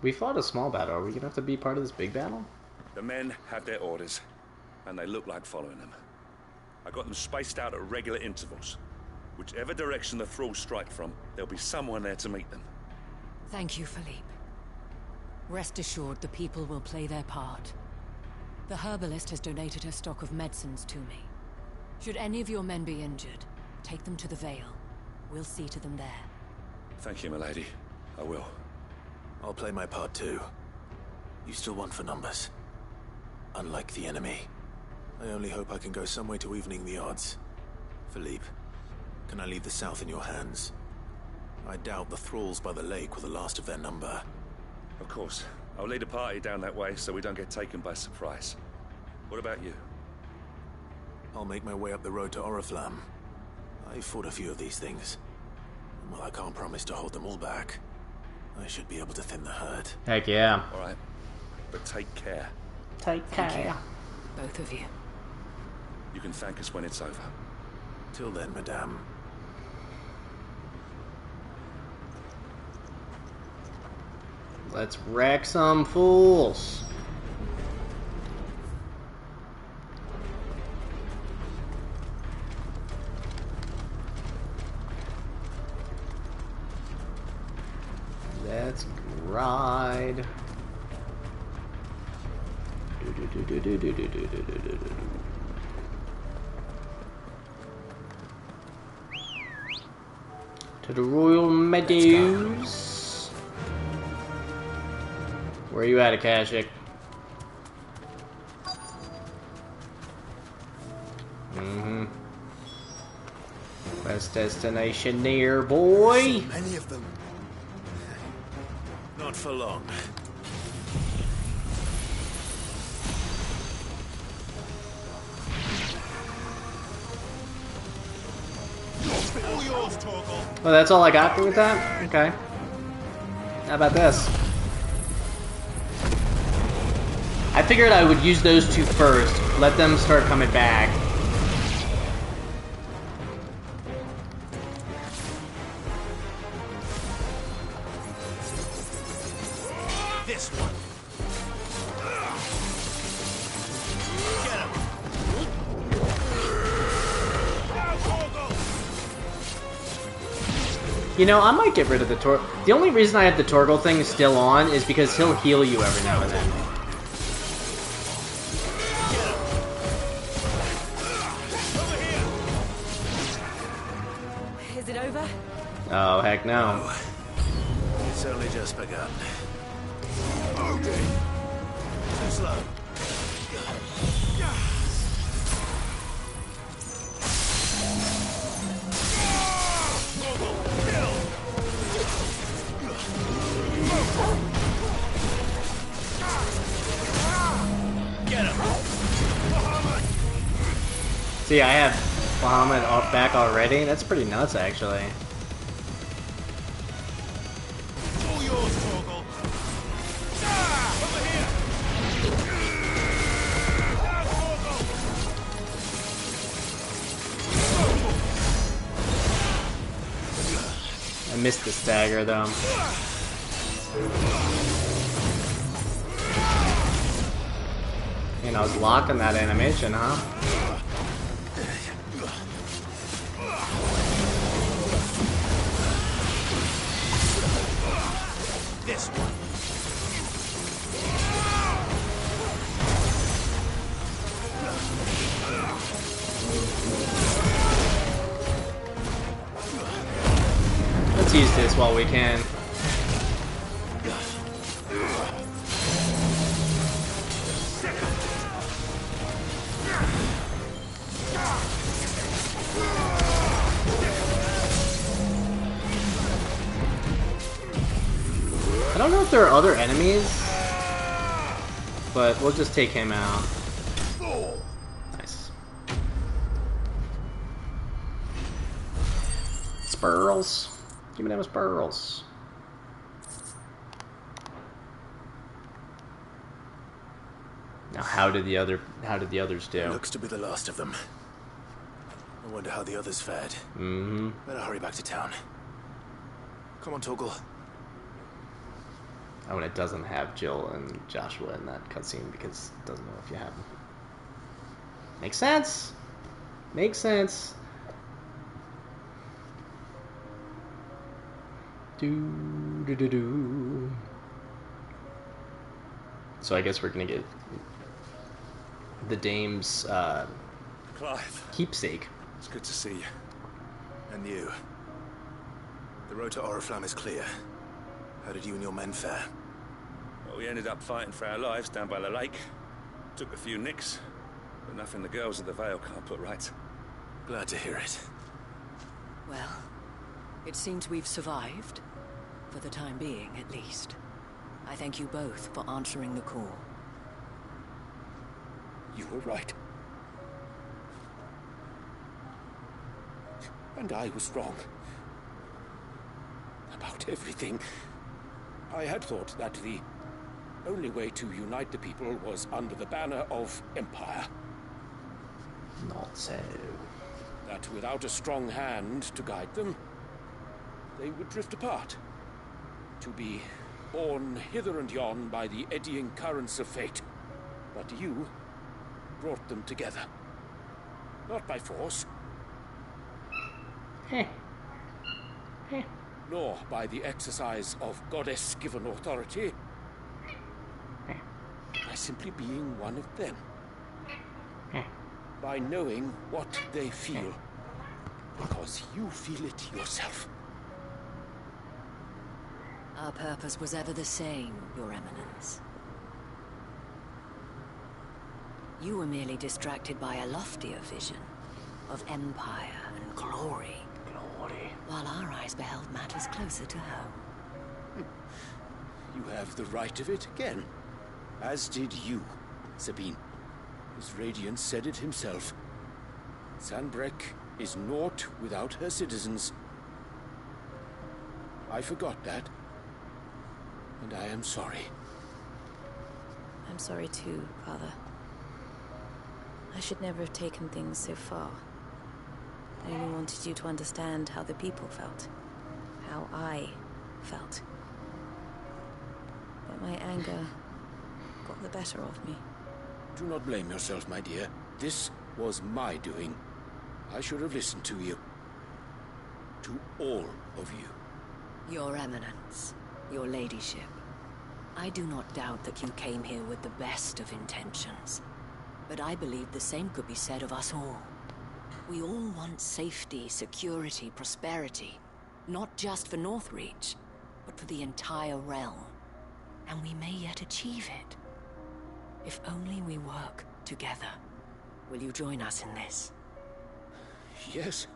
We fought a small battle. Are we gonna have to be part of this big battle? The men have their orders, and they look like following them. I got them spaced out at regular intervals. Whichever direction the thralls strike from, there'll be someone there to meet them. Thank you, Philippe. Rest assured the people will play their part. The herbalist has donated her stock of medicines to me. Should any of your men be injured, take them to the Vale. We'll see to them there. Thank you, milady. I will. I'll play my part too. You still want for numbers. Unlike the enemy. I only hope I can go some way to evening the odds. Philippe, can I leave the south in your hands? I doubt the thralls by the lake were the last of their number. Of course. I'll lead a party down that way so we don't get taken by surprise. What about you? I'll make my way up the road to Oriflamme. I fought a few of these things. And while I can't promise to hold them all back, I should be able to thin the herd. Heck yeah. Alright. But take care. Take care. Both of you. You can thank us when it's over. Till then, madame. Let's wreck some fools. Let's ride. To the Royal Meadows. Where are you at, Akashic? Best destination near, boy. So many of them. Not for long. All yours, Torgal. Oh, that's all I got with that? Okay. How about this? I figured I would use those two first, let them start coming back. This one. Get him. You know, I might get rid of the Torgal. The only reason I have the Torgal thing still on is because he'll heal you every now and then. Is it over? Oh, heck no. It's only just begun. Okay. Too slow. Get him. See, I have Bahamut back already. That's pretty nuts, actually. All yours, Torgal. Over here. I missed the stagger, though. And I was locked in that animation, huh? This one. Let's use this while we can. don't know if there are other enemies, but we'll just take him out. Nice. Spurls. Give me them spurls. Now, how did the others do? Looks to be the last of them. I wonder how the others fared. Mm-hmm. Better hurry back to town. Come on, Toggle. Oh, and it doesn't have Jill and Joshua in that cutscene because it doesn't know if you have them. Makes sense. Makes sense. Do. So I guess we're gonna get the dame's Clive. keepsake. It's good to see you. And you. The road to Oriflamme is clear. How did you and your men fare? Well, we ended up fighting for our lives down by the lake. Took a few nicks, but nothing the girls of the Vale can't put right. Glad to hear it. Well, it seems we've survived. For the time being, at least. I thank you both for answering the call. You were right. And I was wrong. About everything. I had thought that the only way to unite the people was under the banner of Empire. Not so. That without a strong hand to guide them, they would drift apart. To be borne hither and yon by the eddying currents of fate. But you brought them together. Not by force. Nor by the exercise of goddess-given authority. By simply being one of them. By knowing what they feel. Because you feel it yourself. Our purpose was ever the same, Your Eminence. You were merely distracted by a loftier vision of empire and glory. While our eyes beheld matters closer to home. You have the right of it again. As did you, Sabine. His Radiance said it himself. Sanbreque is naught without her citizens. I forgot that. And I am sorry. I'm sorry too, Father. I should never have taken things so far. I only wanted you to understand how the people felt. How I felt. But my anger got the better of me. Do not blame yourself, my dear. This was my doing. I should have listened to you. To all of you. Your Eminence, Your Ladyship, I do not doubt that you came here with the best of intentions. But I believe the same could be said of us all. We all want safety, security, prosperity. Not just for Northreach, but for the entire realm. And we may yet achieve it. If only we work together. Will you join us in this? Yes.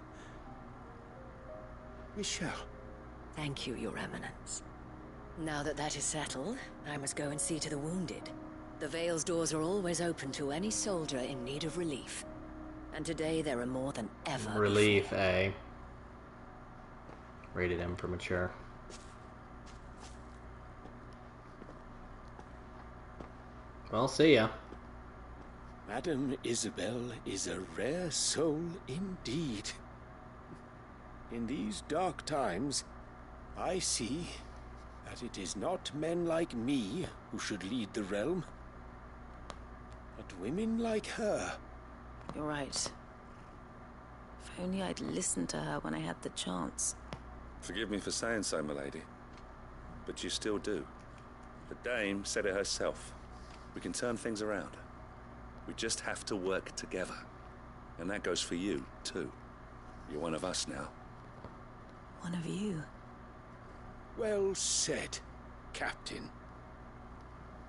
We shall. Thank you, Your Eminence. Now that that is settled, I must go and see to the wounded. The Vale's doors are always open to any soldier in need of relief. And today there are more than ever Relief, before. eh? Rated M for mature. Well, see ya. Madame Isabel is a rare soul indeed. In these dark times, I see that it is not men like me who should lead the realm, but women like her. You're right. If only I'd listened to her when I had the chance. Forgive me for saying so, milady, but you still do. The dame said it herself. We can turn things around. We just have to work together. And that goes for you, too. You're one of us now. One of you. Well said, Captain.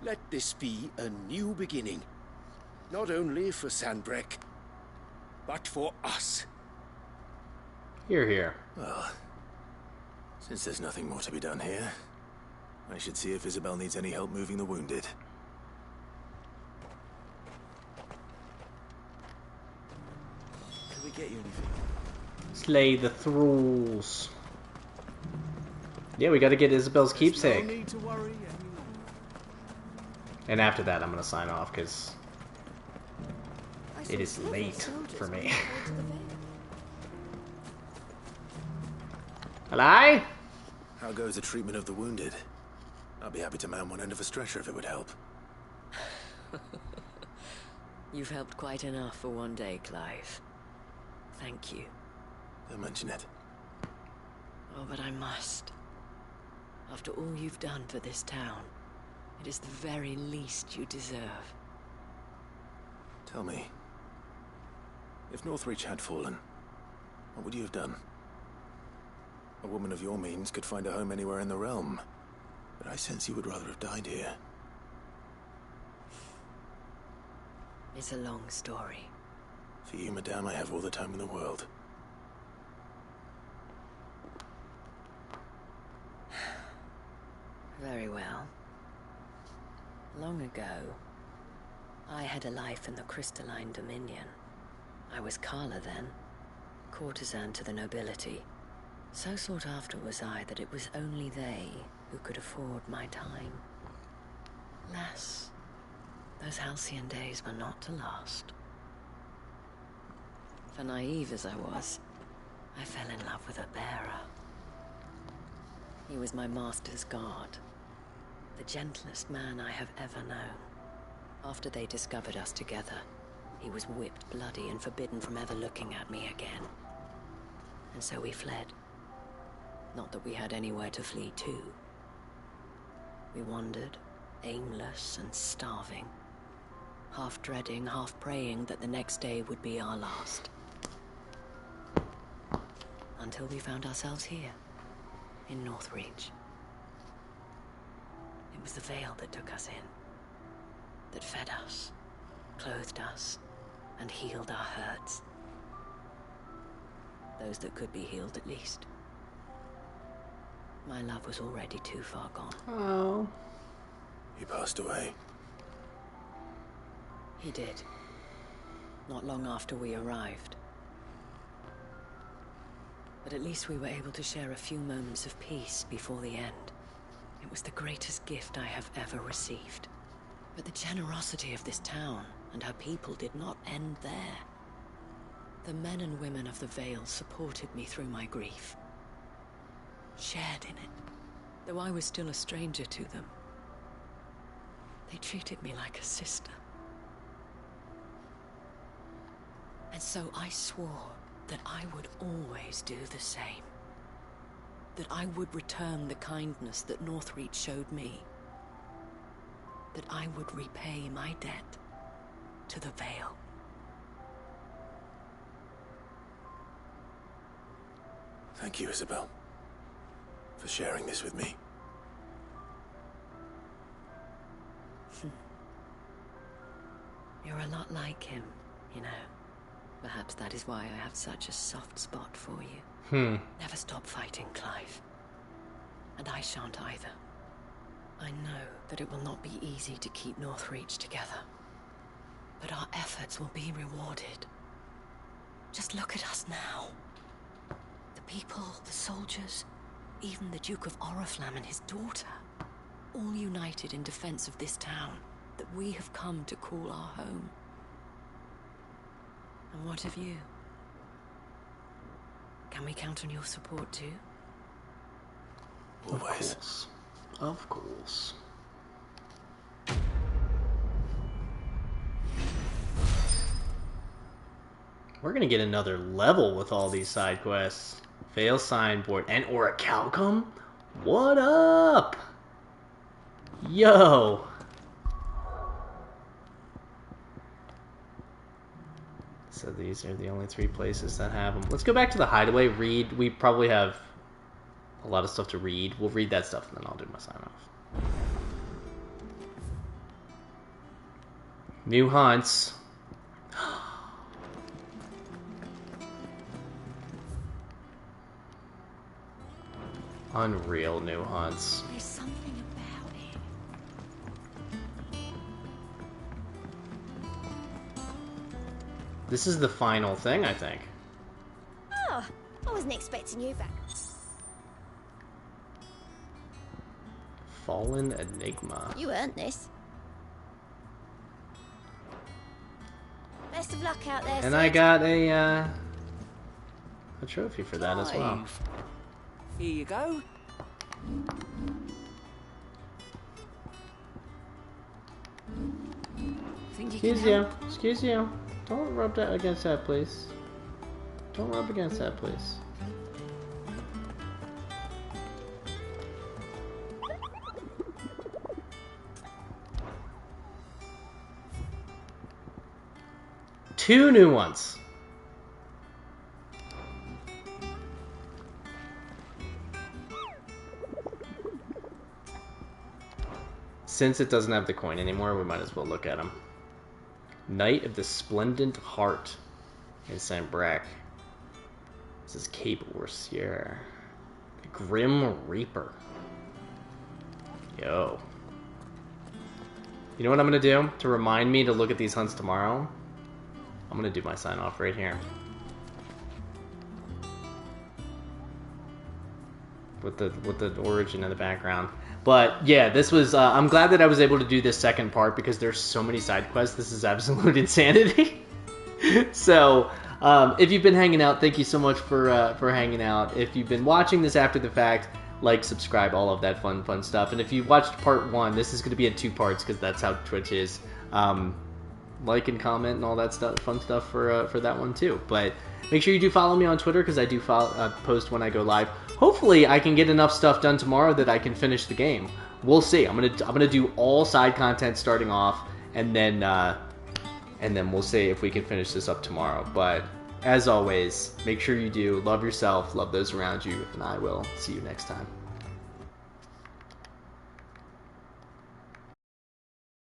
Let this be a new beginning. Not only for Sanbreque, but for us. Here, here. Well, since there's nothing more to be done here, I should see if Isabel needs any help moving the wounded. Can we get you anything? Slay the thralls. Yeah, we gotta get Isabel's keepsake. No need to worry any longer. And after that, I'm gonna sign off, because it is late for me. Hello? How goes the treatment of the wounded? I'll be happy to man one end of a stretcher if it would help. You've helped quite enough for one day, Clive. Thank you. Don't mention it. Oh, but I must. After all you've done for this town, it is the very least you deserve. Tell me, if Northreach had fallen, what would you have done? A woman of your means could find a home anywhere in the realm, but I sense you would rather have died here. It's a long story. For you, madame, I have all the time in the world. Very well. Long ago, I had a life in the Crystalline Dominion. I was Carla then, courtesan to the nobility. So sought after was I that it was only they who could afford my time. Alas, those halcyon days were not to last. For naive as I was, I fell in love with a bearer. He was my master's guard, the gentlest man I have ever known. After they discovered us together, he was whipped bloody and forbidden from ever looking at me again. And so we fled. Not that we had anywhere to flee to. We wandered, aimless and starving, half dreading, half praying that the next day would be our last. Until we found ourselves here, in Northreach. It was the Veil that took us in, that fed us, clothed us, and healed our hurts. Those that could be healed, at least. My love was already too far gone. Oh. He passed away. He did. Not long after we arrived. But at least we were able to share a few moments of peace before the end. It was the greatest gift I have ever received. But the generosity of this town and her people did not end there. The men and women of the Vale supported me through my grief. Shared in it, though I was still a stranger to them. They treated me like a sister. And so I swore that I would always do the same. That I would return the kindness that Northreach showed me. That I would repay my debt to the Vale. Thank you, Isabel, for sharing this with me. You're a lot like him, you know. Perhaps that is why I have such a soft spot for you. Never stop fighting, Clive. And I shan't either. I know that it will not be easy to keep Northreach together. But our efforts will be rewarded. Just look at us now. The people, the soldiers, even the Duke of Oriflamme and his daughter. All united in defense of this town that we have come to call our home. And what of you? Can we count on your support too? Always. Of course. We're gonna get another level with all these side quests. Veil signboard and Orichalcum? What up? Yo! So these are the only 3 places that have them. Let's go back to the hideaway, read. We probably have a lot of stuff to read. We'll read that stuff and then I'll do my sign off. New hunts. Unreal new hunts. There's something about This is the final thing, I think. Oh, I wasn't expecting you back. Fallen Enigma. You earned this. Best of luck out there, And Sid. I got a trophy for that as well. Here you go. Think you Excuse can you. help? Excuse you. Don't rub that against that, please. Don't rub against that, please. Two new ones. Since it doesn't have the coin anymore, we might as well look at them. Knight of the Splendent Heart in Saint Brac. This is Cape Orsier. The Grim Reaper. Yo. You know what I'm gonna do to remind me to look at these hunts tomorrow? I'm gonna do my sign off right here. With the origin in the background. But yeah, this was I'm glad that I was able to do this second part because there's so many side quests. This is absolute insanity. So if you've been hanging out, thank you so much for hanging out. If you've been watching this after the fact, like, subscribe, all of that fun stuff. And if you watched part 1, this is going to be in 2 parts because that's how Twitch is. Like and comment and all that stuff, fun stuff for that one too. But make sure you do follow me on Twitter because I do post when I go live. Hopefully, I can get enough stuff done tomorrow that I can finish the game. We'll see. I'm gonna do all side content starting off, and then we'll see if we can finish this up tomorrow. But as always, make sure you do love yourself, love those around you, and I will see you next time.